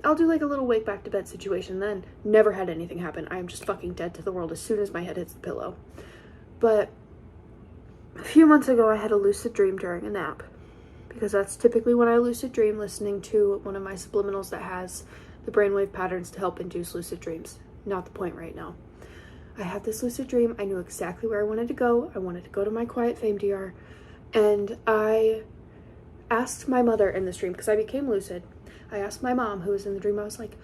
I'll do like a little wake back to bed situation then. Never had anything happen. I am just fucking dead to the world as soon as my head hits the pillow. But a few months ago, I had a lucid dream during a nap, because that's typically when I lucid dream, listening to one of my subliminals that has the brainwave patterns to help induce lucid dreams. Not the point right now. I had this lucid dream. I knew exactly where I wanted to go. I wanted to go to my quiet fame DR. And I asked my mother in this dream, because I became lucid. I asked my mom, who was in the dream, I was like,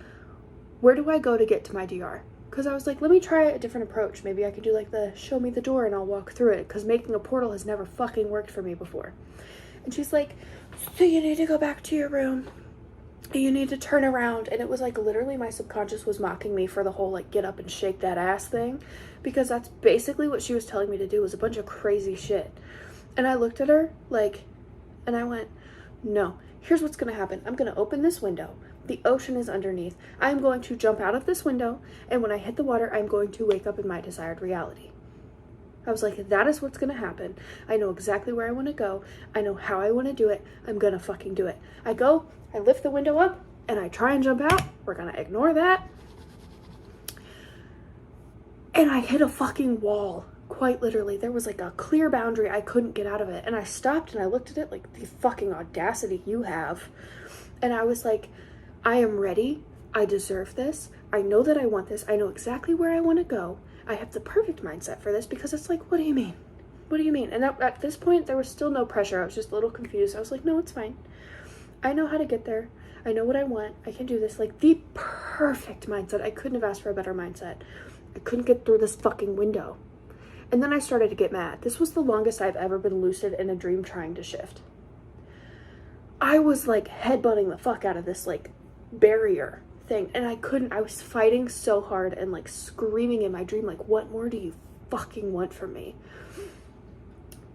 where do I go to get to my DR? Because I was like, let me try a different approach. Maybe I could do like the show me the door and I'll walk through it, because making a portal has never fucking worked for me before. And she's like, so you need to go back to your room. You need to turn around. And it was like literally my subconscious was mocking me for the whole like get up and shake that ass thing, because that's basically what she was telling me to do, was a bunch of crazy shit. And I looked at her like, and I went, no, here's what's gonna happen. I'm gonna open this window. The ocean is underneath. I'm going to jump out of this window, and when I hit the water, I'm going to wake up in my desired reality. I was like, that is what's gonna happen. I know exactly where I wanna go. I know how I wanna do it. I'm gonna fucking do it. I go, I lift the window up, and I try and jump out. We're gonna ignore that. And I hit a fucking wall. Quite literally. There was like a clear boundary. I couldn't get out of it. And I stopped and I looked at it like, the fucking audacity you have. And I was like, I am ready. I deserve this. I know that I want this. I know exactly where I want to go. I have the perfect mindset for this, because it's like, what do you mean? What do you mean? And at this point, there was still no pressure. I was just a little confused. I was like, no, it's fine. I know how to get there. I know what I want. I can do this. Like, the perfect mindset. I couldn't have asked for a better mindset. I couldn't get through this fucking window. And then I started to get mad. This was the longest I've ever been lucid in a dream trying to shift. I was like headbutting the fuck out of this like barrier thing, and I couldn't. I was fighting so hard and like screaming in my dream like, what more do you fucking want from me?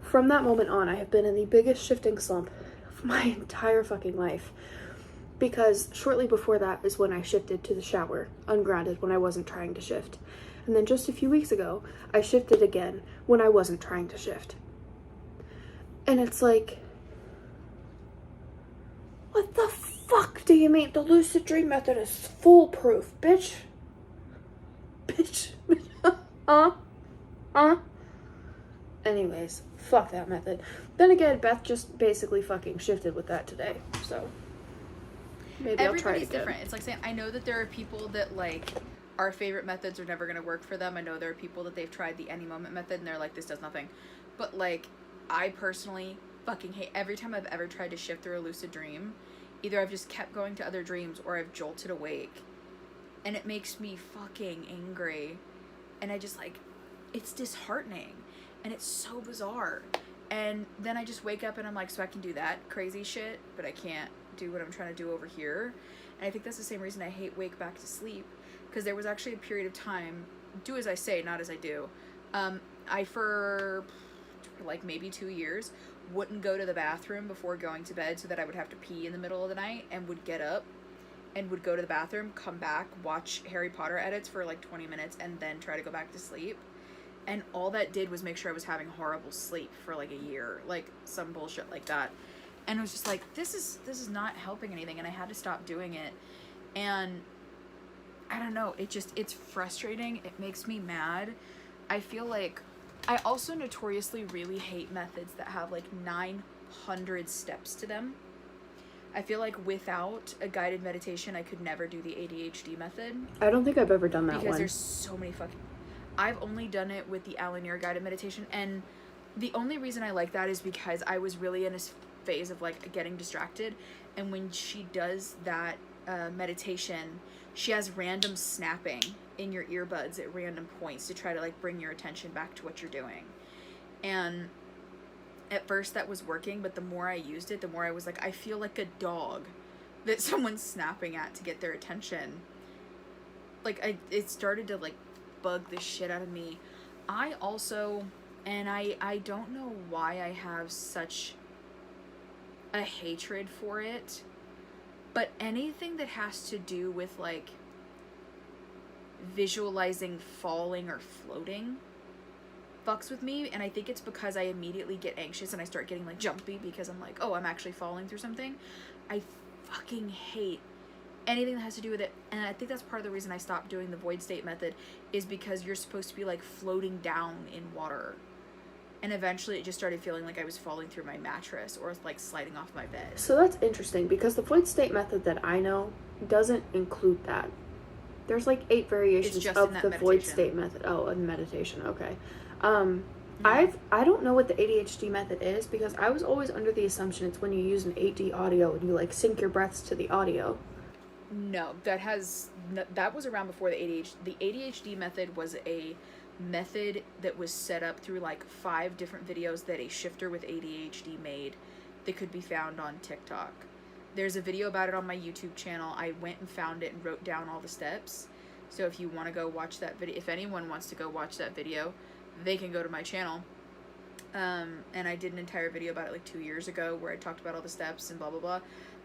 From that moment on, I have been in the biggest shifting slump of my entire fucking life, because shortly before that is when I shifted to the shower, ungrounded, when I wasn't trying to shift. And then just a few weeks ago, I shifted again when I wasn't trying to shift. And it's like, what the fuck do you mean? The lucid dream method is foolproof, bitch. Bitch. Anyways, fuck that method. Then again, Beth just basically fucking shifted with that today, so maybe I'll try it Everybody's again. different. It's like saying, I know that there are people that, like, our favorite methods are never going to work for them. I know there are people that they've tried the any moment method and they're like, this does nothing. But, like, I personally fucking hate every time I've ever tried to shift through a lucid dream, either I've just kept going to other dreams or I've jolted awake. And it makes me fucking angry. And I just, like, it's disheartening. And it's so bizarre. And then I just wake up and I'm like, so I can do that crazy shit, but I can't do what I'm trying to do over here. And I think that's the same reason I hate wake back to sleep. Because there was actually a period of time, do as I say, not as I do. I, for like maybe 2 years, wouldn't go to the bathroom before going to bed so that I would have to pee in the middle of the night, and would get up and would go to the bathroom, come back, watch Harry Potter edits for like 20 minutes, and then try to go back to sleep. And all that did was make sure I was having horrible sleep for like a year, like some bullshit like that. And it was just like, this is not helping anything, and I had to stop doing it. And I don't know, it's frustrating. It makes me mad. I feel like I also notoriously really hate methods that have like 900 steps to them. I feel like without a guided meditation, I could never do the ADHD method. I don't think I've ever done that because one. There's so many fucking... I've only done it with the Alan guided meditation, and the only reason I like that is because I was really in a phase of like getting distracted, and when she does that meditation, she has random snapping in your earbuds at random points to try to like bring your attention back to what you're doing. And at first that was working, but the more I used it, the more I was like, I feel like a dog that someone's snapping at to get their attention. Like it started to like bug the shit out of me. I also, and I don't know why I have such a hatred for it, but anything that has to do with like visualizing falling or floating fucks with me. And I think it's because I immediately get anxious and I start getting like jumpy because I'm like, oh, I'm actually falling through something. I fucking hate anything that has to do with it. And I think that's part of the reason I stopped doing the void state method, is because you're supposed to be like floating down in water. And eventually it just started feeling like I was falling through my mattress or like sliding off my bed. So that's interesting, because the void state method that I know doesn't include that. There's like 8 variations of the void state method. Oh, and meditation. Okay. I don't know what the ADHD method is, because I was always under the assumption it's when you use an 8D audio and you like sync your breaths to the audio. No, that was around before the ADHD. The ADHD method was a method that was set up through like 5 different videos that a shifter with ADHD made that could be found on TikTok. There's a video about it on my YouTube channel. I went and found it and wrote down all the steps. So if you want to go watch that video, if anyone wants to go watch that video, they can go to my channel. And I did an entire video about it like 2 years ago where I talked about all the steps and blah, blah, blah.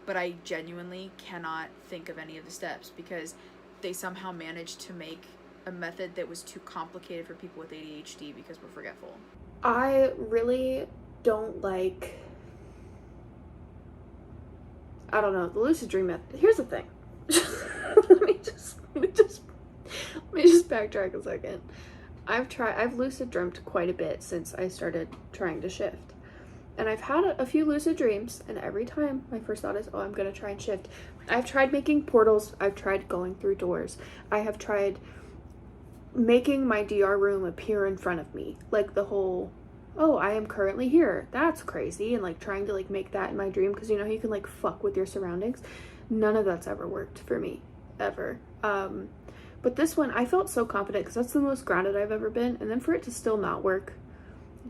But I genuinely cannot think of any of the steps because they somehow managed to make a method that was too complicated for people with ADHD because we're forgetful. I really don't like, I don't know, the lucid dream method. Here's the thing. let me just backtrack a second. I've lucid dreamt quite a bit since I started trying to shift. And I've had a few lucid dreams, and every time my first thought is, oh, I'm going to try and shift. I've tried making portals. I've tried going through doors. I have tried making my DR room appear in front of me. Like the whole, oh, I am currently here. That's crazy. And like trying to like make that in my dream, because you know, you can like fuck with your surroundings. None of that's ever worked for me, ever. But this one, I felt so confident because that's the most grounded I've ever been. And then for it to still not work,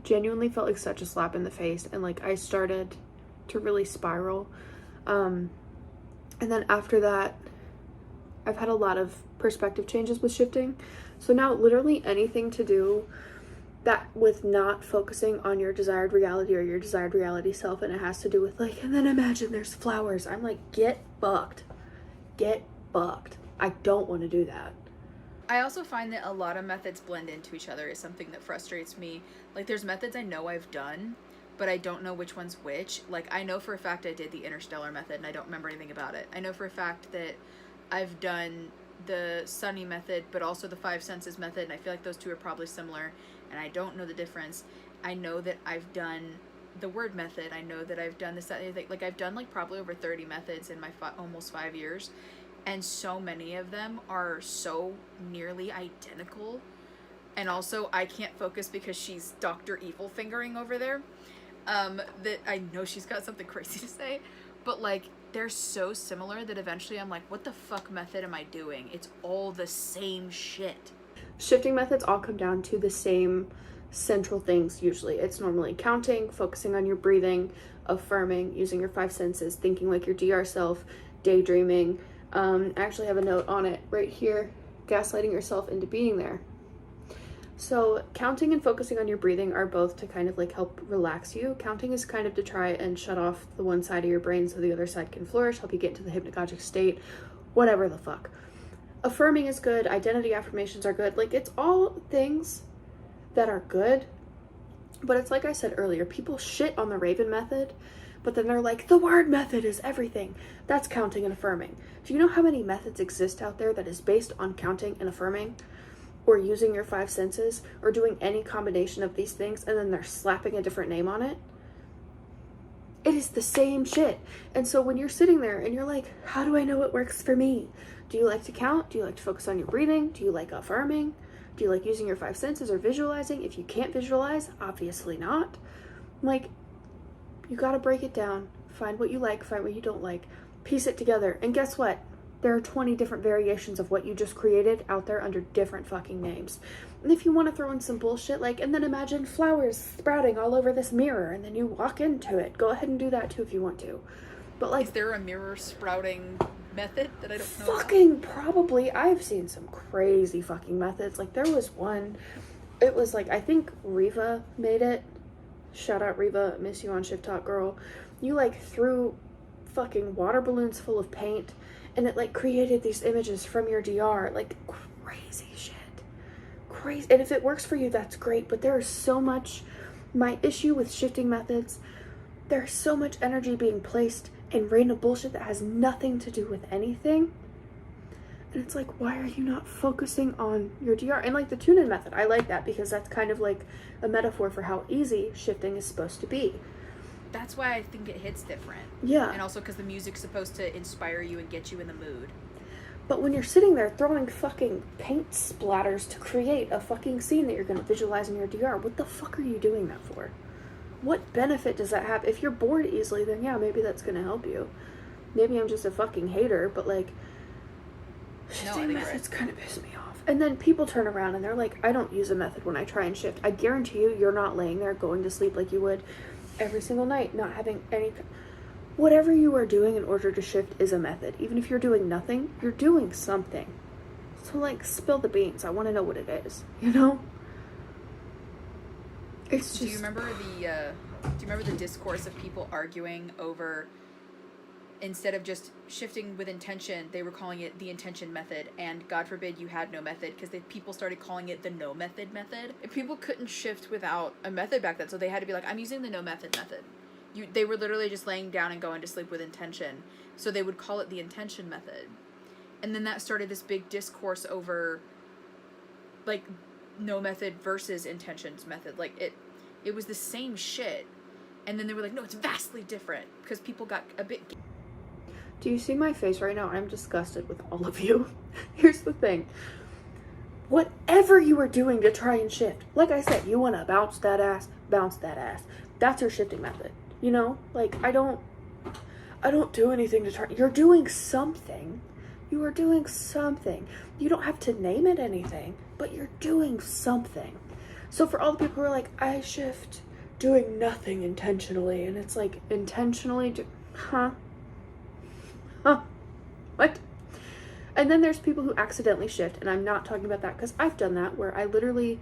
genuinely felt like such a slap in the face, and like I started to really spiral. And then after that, I've had a lot of perspective changes with shifting. So now literally anything to do that with not focusing on your desired reality or your desired reality self, and it has to do with like, and then imagine there's flowers. I'm like, get fucked. Get fucked. I don't want to do that. I also find that a lot of methods blend into each other is something that frustrates me. Like, there's methods I know I've done, but I don't know which one's which. Like, I know for a fact I did the interstellar method, and I don't remember anything about it. I know for a fact that I've done the S1E method, but also the 5 senses method, and I feel like those two are probably similar, and I don't know the difference. I know that I've done the word method. I know that I've done this, that, like I've done like probably over 30 methods in my almost 5 years. And so many of them are so nearly identical. And also I can't focus because she's Dr. Evil fingering over there. That I know she's got something crazy to say. But like, they're so similar that eventually I'm like, what the fuck method am I doing? It's all the same shit. Shifting methods all come down to the same central things usually. It's normally counting, focusing on your breathing, affirming, using your 5 senses, thinking like your DR self, daydreaming. I actually have a note on it right here, gaslighting yourself into being there. So counting and focusing on your breathing are both to kind of like help relax you. Counting is kind of to try and shut off the one side of your brain so the other side can flourish, help you get into the hypnagogic state, whatever the fuck. Affirming is good, identity affirmations are good. Like, it's all things that are good, but it's like I said earlier, people shit on the Raven method, but then they're like, the word method is everything. That's counting and affirming. Do you know how many methods exist out there that is based on counting and affirming, or using your 5 senses, or doing any combination of these things, and then they're slapping a different name on it? It is the same shit. And so when you're sitting there and you're like, how do I know it works for me? Do you like to count? Do you like to focus on your breathing? Do you like affirming? Do you like using your 5 senses or visualizing? If you can't visualize, obviously not. Like, you gotta break it down. Find what you like, find what you don't like. Piece it together. And guess what? There are 20 different variations of what you just created out there under different fucking names. And if you want to throw in some bullshit, like, and then imagine flowers sprouting all over this mirror, and then you walk into it. Go ahead and do that too if you want to. But like, is there a mirror sprouting method that I don't know fucking about? Probably. I've seen some crazy fucking methods. Like, there was one, it was like, I think Riva made it. Shout out Riva, miss you on Shift Talk, girl. You like threw fucking water balloons full of paint, and it like created these images from your DR. Like, crazy shit. Crazy. And if it works for you, that's great. But there is so much, my issue with shifting methods, there's so much energy being placed in random bullshit that has nothing to do with anything. And it's like, why are you not focusing on your DR? And like the tune-in method, I like that because that's kind of like a metaphor for how easy shifting is supposed to be. That's why I think it hits different. Yeah. And also because the music's supposed to inspire you and get you in the mood. But when you're sitting there throwing fucking paint splatters to create a fucking scene that you're going to visualize in your DR, what the fuck are you doing that for? What benefit does that have? If you're bored easily, then yeah, maybe that's going to help you. Maybe I'm just a fucking hater, but like, shifting methods kind of piss me off. And then people turn around and they're like, I don't use a method when I try and shift. I guarantee you're not laying there going to sleep like you would every single night, not having any. Whatever you are doing in order to shift is a method. Even if you're doing nothing, you're doing something. So like, spill the beans. I want to know what it is, you know? It's just... Do you remember the discourse of people arguing over, instead of just shifting with intention, they were calling it the intention method, and God forbid you had no method, because people started calling it the no method method. And people couldn't shift without a method back then, so they had to be like, I'm using the no method method. They were literally just laying down and going to sleep with intention, so they would call it the intention method. And then that started this big discourse over, like, no method versus intentions method. Like, it was the same shit. And then they were like, no, it's vastly different, because people got a bit... Do you see my face right now? I'm disgusted with all of you. Here's the thing. Whatever you are doing to try and shift, like I said, you want to bounce that ass. That's your shifting method. You know? Like, I don't do anything to try. You're doing something. You are doing something. You don't have to name it anything, but you're doing something. So for all the people who are like, I shift doing nothing intentionally, and it's like, intentionally Huh? What? And then there's people who accidentally shift, and I'm not talking about that, because I've done that, where I literally,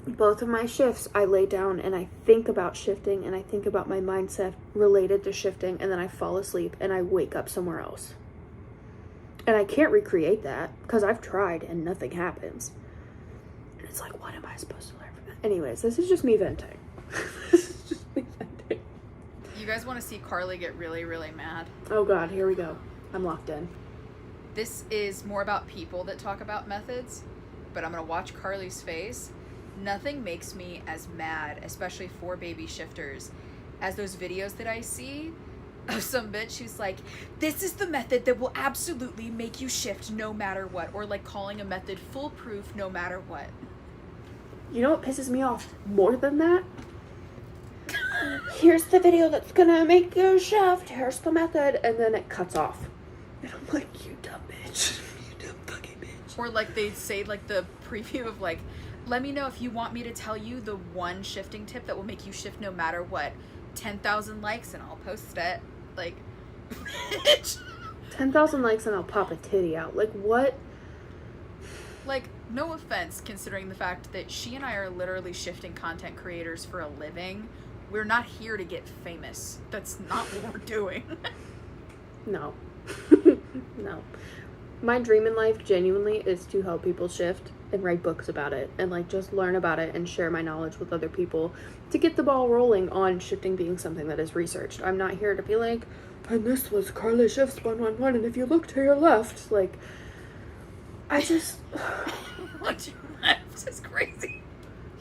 both of my shifts, I lay down and I think about shifting, and I think about my mindset related to shifting, and then I fall asleep and I wake up somewhere else. And I can't recreate that, because I've tried and nothing happens. And it's like, what am I supposed to learn from that? Anyways, this is just me venting. This is just me venting. You guys want to see Carly get really, really mad? Oh God, here we go. I'm locked in. This is more about people that talk about methods, but I'm going to watch Carly's face, Nothing makes me as mad, especially for baby shifters, as those videos that I see of some bitch who's like, this is the method that will absolutely make you shift no matter what, or like calling a method foolproof no matter what. You know what pisses me off more than that? Here's the video that's gonna make you shift, here's the method, and then it cuts off. And I'm like, you dumb bitch. You dumb fucking bitch. Or like they say like the preview of like, let me know if you want me to tell you the one shifting tip that will make you shift no matter what. 10,000 likes and I'll post it. Like, bitch. 10,000 likes and I'll pop a titty out. Like, what? Like, no offense, considering the fact that she and I are literally shifting content creators for a living. We're not here to get famous. That's not what we're doing. No. No. My dream in life genuinely is to help people shift and write books about it and like just learn about it and share my knowledge with other people to get the ball rolling on shifting being something that is researched. I'm not here to be like, and this was Carly Shifts 111 and if you look to your left, like, I just Look to your left. This is crazy.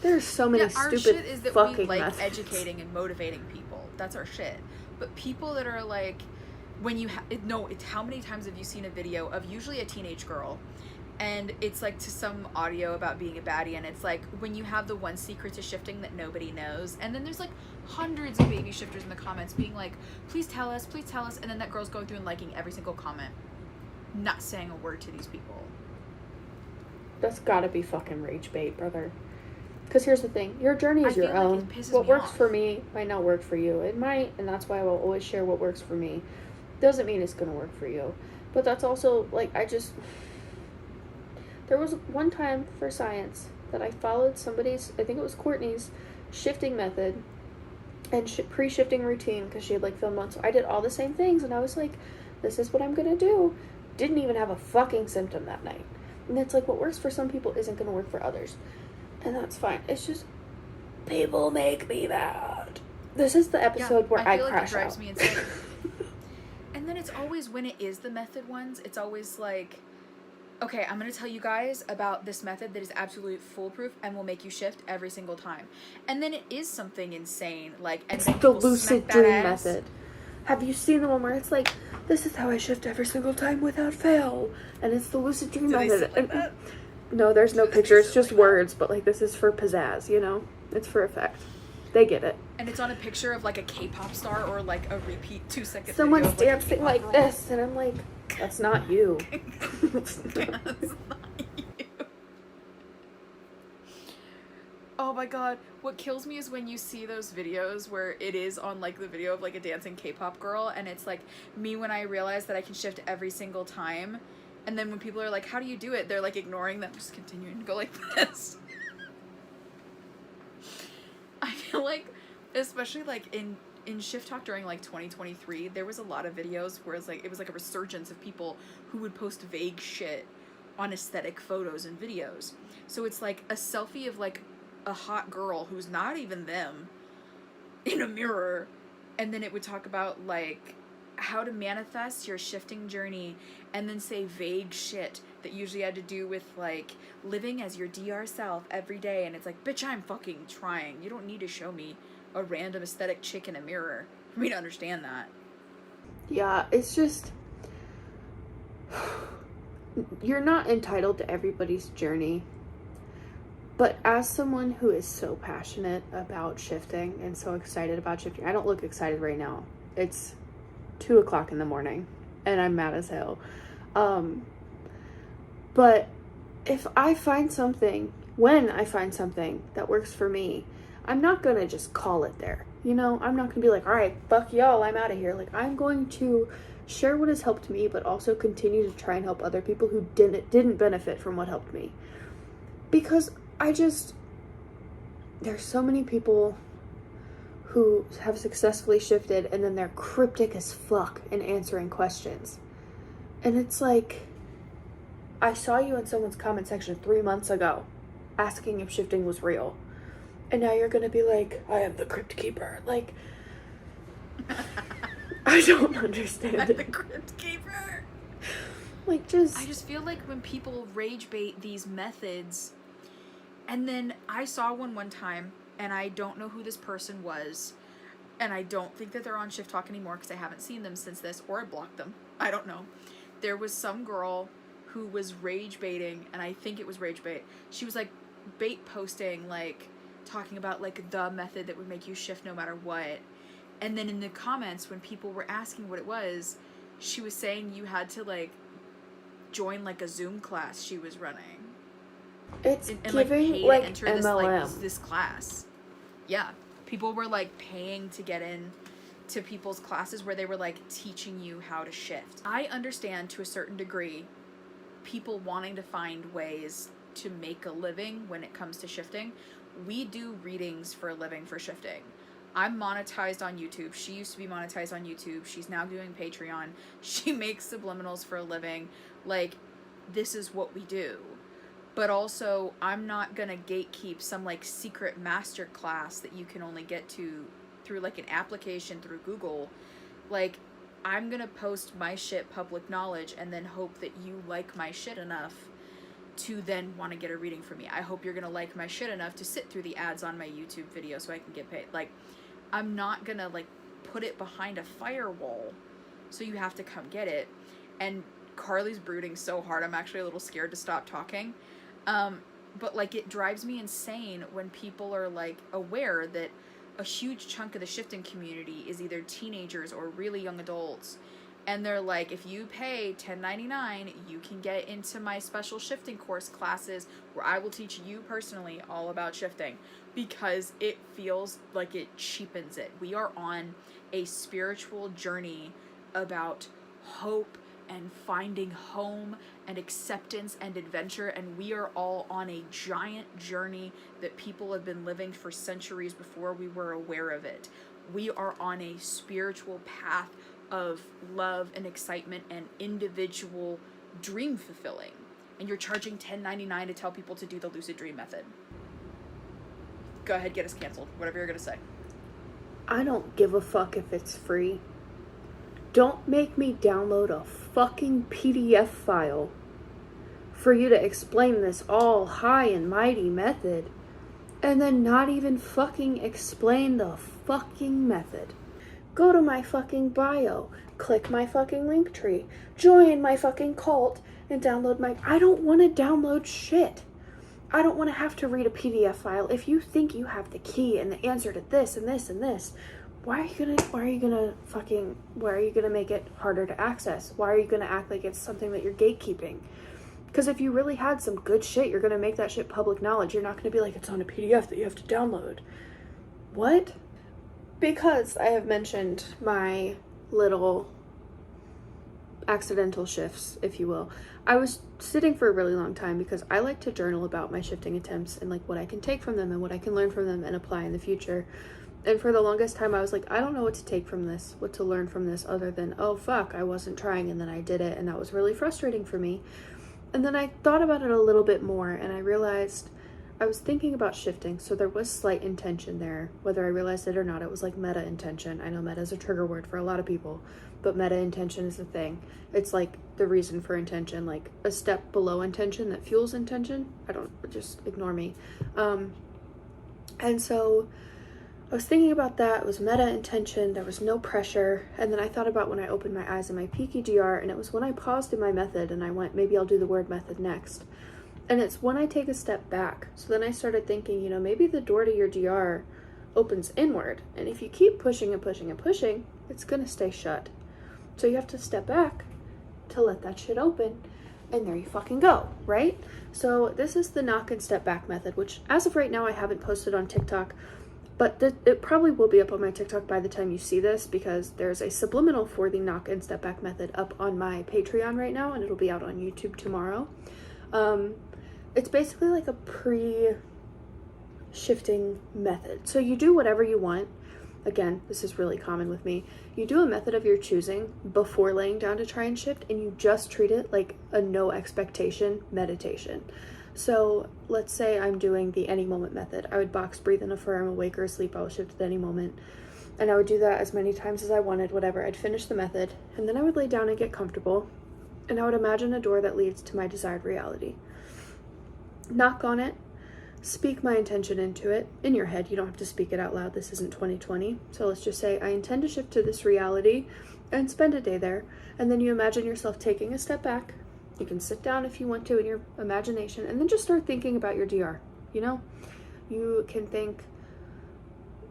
There's so many our stupid shit is that fucking we like methods. educating and motivating people. That's our shit. But people that are like, when you it's how many times have you seen a video of usually a teenage girl, and it's like to some audio about being a baddie, and it's like when you have the one secret to shifting that nobody knows, and then there's like hundreds of baby shifters in the comments being like, please tell us, and then that girl's going through and liking every single comment, not saying a word to these people. That's gotta be fucking rage bait, brother. Because here's the thing, your journey is your own. What works for me might not work for you. It might, and that's why I will always share what works for me. Doesn't mean it's gonna work for you. But that's also, like, there was one time for science that I followed somebody's, I think it was Courtney's, shifting method and pre-shifting routine because she had, like, filmed one. So I did all the same things, and I was like, this is what I'm gonna do. Didn't even have a fucking symptom that night. And it's like, what works for some people isn't gonna work for others. And that's fine. It's just, people make me mad. This is the episode where I crash it drives out. Me insane. And then it's always, when it is the method ones, it's always like, okay, I'm going to tell you guys about this method that is absolutely foolproof and will make you shift every single time. And then it is something insane, like, and it's then the lucid dream method. Have you seen the one where it's like, this is how I shift every single time without fail? And it's the lucid dream method. Like that? No, there's no picture. It's just words, but like this is for pizzazz, you know? It's for effect. They get it. And it's on a picture of like a K-pop star or like a repeat 2-second Someone's video of, dancing like this, and I'm like, that's not you. That's not you. Oh my god, what kills me is when you see those videos where it is on like the video of like a dancing K-pop girl, and it's like me when I realize that I can shift every single time, and then when people are like, how do you do it? They're like ignoring them, just continuing to go like this. I feel like, especially like in Shift Talk during like 2023, there was a lot of videos where it was like a resurgence of people who would post vague shit on aesthetic photos and videos. So it's like a selfie of like a hot girl who's not even them in a mirror, and then it would talk about like how to manifest your shifting journey, and then say vague shit that usually had to do with like living as your DR self every day. And it's like, bitch, I'm fucking trying. You don't need to show me a random aesthetic chick in a mirror for me to understand that. Yeah, it's just, you're not entitled to everybody's journey. But as someone who is so passionate about shifting and so excited about shifting, I don't look excited right now. It's 2:00 in the morning and I'm mad as hell. But if I find something, when I find something that works for me, I'm not going to just call it there. You know, I'm not going to be like, all right, fuck y'all, I'm out of here. Like, I'm going to share what has helped me, but also continue to try and help other people who didn't benefit from what helped me. Because there's so many people who have successfully shifted and then they're cryptic as fuck in answering questions. And it's like, I saw you in someone's comment section 3 months ago asking if shifting was real. And now you're gonna be like, I am the crypt keeper. Like, I don't understand I'm it. the crypt keeper. Like, I just feel like when people rage bait these methods, And then I saw one time, and I don't know who this person was, and I don't think that they're on Shift Talk anymore because I haven't seen them since this, or I blocked them. I don't know. There was some girl who was rage baiting, and I think it was rage bait. She was like bait posting, like talking about like the method that would make you shift no matter what. And then in the comments, when people were asking what it was, she was saying you had to like join like a Zoom class she was running. It's and giving like pay like to enter MLM. this class. Yeah, people were like paying to get in to people's classes where they were like teaching you how to shift. I understand to a certain degree people wanting to find ways to make a living when it comes to shifting. We do readings for a living for shifting. I'm monetized on YouTube. She used to be monetized on YouTube. She's now doing Patreon. She makes Subliminals for a living. Like, this is what we do. But also, I'm not gonna gatekeep some like secret master class that you can only get to through like an application through Google. Like, I'm gonna post my shit public knowledge and then hope that you like my shit enough to then want to get a reading from me. I hope you're gonna like my shit enough to sit through the ads on my YouTube video so I can get paid. Like, I'm not gonna like put it behind a firewall so you have to come get it. And Carly's brooding so hard, I'm actually a little scared to stop talking. But like, it drives me insane when people are like aware that a huge chunk of the shifting community is either teenagers or really young adults, and they're like, if you pay $10.99, you can get into my special shifting course classes where I will teach you personally all about shifting, because it feels like it cheapens it. We are on a spiritual journey about hope and finding home and acceptance and adventure, and we are all on a giant journey that people have been living for centuries before we were aware of it. We are on a spiritual path of love and excitement and individual dream fulfilling, and you're charging $10.99 to tell people to do the lucid dream method. Go ahead, get us canceled, whatever you're gonna say. I don't give a fuck if it's free. Don't make me download a fucking PDF file for you to explain this all high and mighty method and then not even fucking explain the fucking method. Go to my fucking bio, click my fucking link tree, join my fucking cult, and download my... I don't want to download shit. I don't want to have to read a PDF file. If you think you have the key and the answer to this and this and this, why are you gonna make it harder to access? Why are you gonna act like it's something that you're gatekeeping? Because if you really had some good shit, you're gonna make that shit public knowledge. You're not gonna be like, it's on a PDF that you have to download. What? Because I have mentioned my little accidental shifts, if you will. I was sitting for a really long time because I like to journal about my shifting attempts and like what I can take from them and what I can learn from them and apply in the future. And for the longest time, I was like, I don't know what to take from this, what to learn from this, other than, oh, fuck, I wasn't trying, and then I did it, and that was really frustrating for me. And then I thought about it a little bit more, and I realized I was thinking about shifting, so there was slight intention there. Whether I realized it or not, it was like meta intention. I know meta is a trigger word for a lot of people, but meta intention is the thing. It's like the reason for intention, like a step below intention that fuels intention. Just ignore me. And so I was thinking about that. It was meta intention. There was no pressure. And then I thought about when I opened my eyes in my peaky DR, and it was when I paused in my method and I went, maybe I'll do the word method next. And it's when I take a step back. So then I started thinking, maybe the door to your DR opens inward. And if you keep pushing and pushing and pushing, it's going to stay shut. So you have to step back to let that shit open. And there you fucking go, right? So this is the knock and step back method, which as of right now, I haven't posted on TikTok. But it probably will be up on my TikTok by the time you see this, because there's a subliminal for the knock and step back method up on my Patreon right now, and it'll be out on YouTube tomorrow. It's basically like a pre-shifting method. So you do whatever you want. Again, this is really common with me. You do a method of your choosing before laying down to try and shift, and you just treat it like a no expectation meditation. So let's say I'm doing the any moment method. I would box breathe and affirm, awake or asleep, I will shift at any moment. And I would do that as many times as I wanted, whatever. I'd finish the method, and then I would lay down and get comfortable, and I would imagine a door that leads to my desired reality. Knock on it, speak my intention into it in your head. You don't have to speak it out loud. This isn't 2020. So let's just say I intend to shift to this reality and spend a day there. And then you imagine yourself taking a step back. You can sit down if you want to in your imagination and then just start thinking about your DR. You know, you can think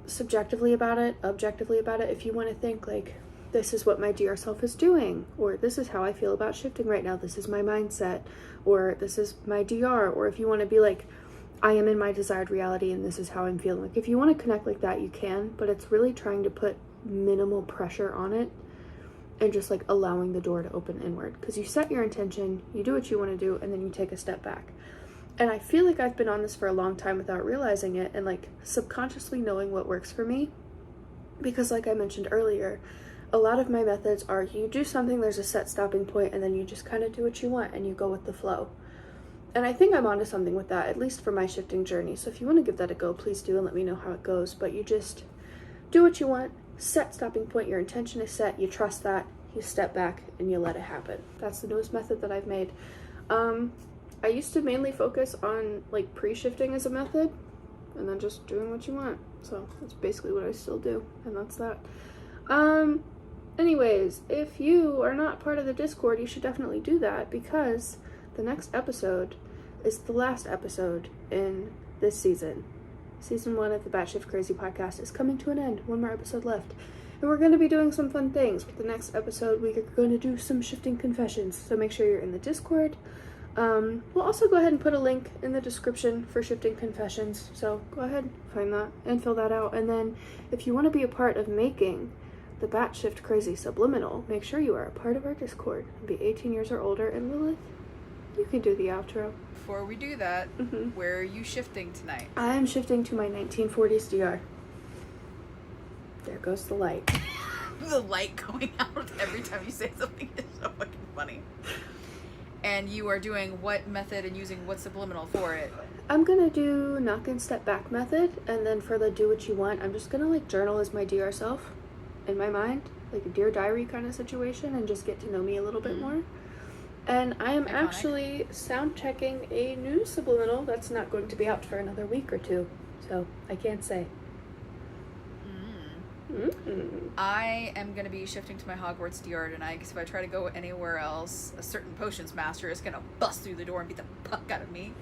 subjectively about it, objectively about it. If you want to think like, this is what my DR self is doing, or this is how I feel about shifting right now. This is my mindset, or this is my DR. Or if you want to be like, I am in my desired reality and this is how I'm feeling. Like if you want to connect like that, you can, but it's really trying to put minimal pressure on it and just like allowing the door to open inward. Because you set your intention, you do what you want to do, and then you take a step back. And I feel like I've been on this for a long time without realizing it and like subconsciously knowing what works for me. Because like I mentioned earlier, a lot of my methods are you do something, there's a set stopping point, and then you just kind of do what you want and you go with the flow. And I think I'm onto something with that, at least for my shifting journey. So if you want to give that a go, please do and let me know how it goes. But you just do what you want, set stopping point, your intention is set, you trust that, you step back and you let it happen. That's the newest method that I've made. I used to mainly focus on like pre-shifting as a method and then just doing what you want. So that's basically what I still do, and that's that. Anyways, if you are not part of the Discord, you should definitely do that, because the next episode is the last episode in this season. Season 1 of the Batshit Crazy podcast is coming to an end. One more episode left. And we're going to be doing some fun things. With the next episode, we are going to do some shifting confessions. So make sure you're in the Discord. We'll also go ahead and put a link in the description for shifting confessions. So go ahead, find that and fill that out. And then if you want to be a part of making the Batshit Crazy Subliminal, make sure you are a part of our Discord. Be 18 years or older. And Lilith, you can do the outro. Before we do that, where are you shifting tonight? I am shifting to my 1940s DR. There goes the light. The light going out every time you say something is so fucking funny. And you are doing what method and using what subliminal for it? I'm gonna do knock and step back method, and then for the do what you want, I'm just gonna like journal as my DR self in my mind, like a Dear Diary kind of situation, and just get to know me a little bit more. And I am actually sound checking a new subliminal that's not going to be out for another week or two, so I can't say. I am going to be shifting to my Hogwarts DR tonight, because if I try to go anywhere else, a certain potions master is going to bust through the door and beat the fuck out of me.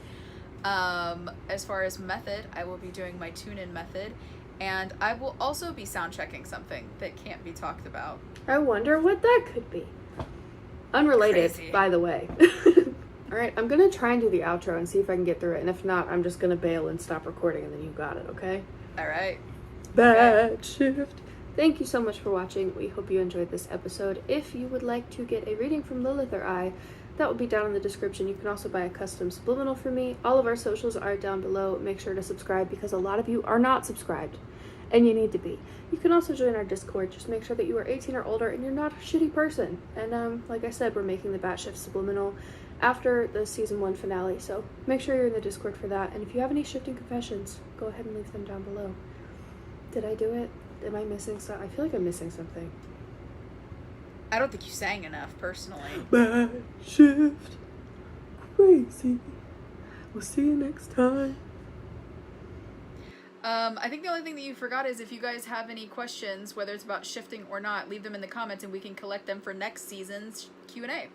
As far as method, I will be doing my tune-in method, and I will also be sound checking something that can't be talked about. I wonder what that could be. Unrelated, Crazy. By the way. Alright, I'm going to try and do the outro and see if I can get through it, and if not, I'm just going to bail and stop recording, and then you got it, okay? Alright. Batshit. Thank you so much for watching. We hope you enjoyed this episode. If you would like to get a reading from Lilith or I, that will be down in the description. You can also buy a custom subliminal for me. All of our socials are down below. Make sure to subscribe, because a lot of you are not subscribed, and you need to be. You can also join our Discord. Just make sure that you are 18 or older and you're not a shitty person. And like I said, we're making the Batshit Subliminal after the season 1 finale, so make sure you're in the Discord for that. And if you have any shifting confessions, go ahead and leave them down below. Did I do it? Am I missing something? I feel like I'm missing something. I don't think you sang enough, personally. Batshit Crazy. We'll see you next time. I think the only thing that you forgot is if you guys have any questions, whether it's about shifting or not, leave them in the comments and we can collect them for next season's Q&A.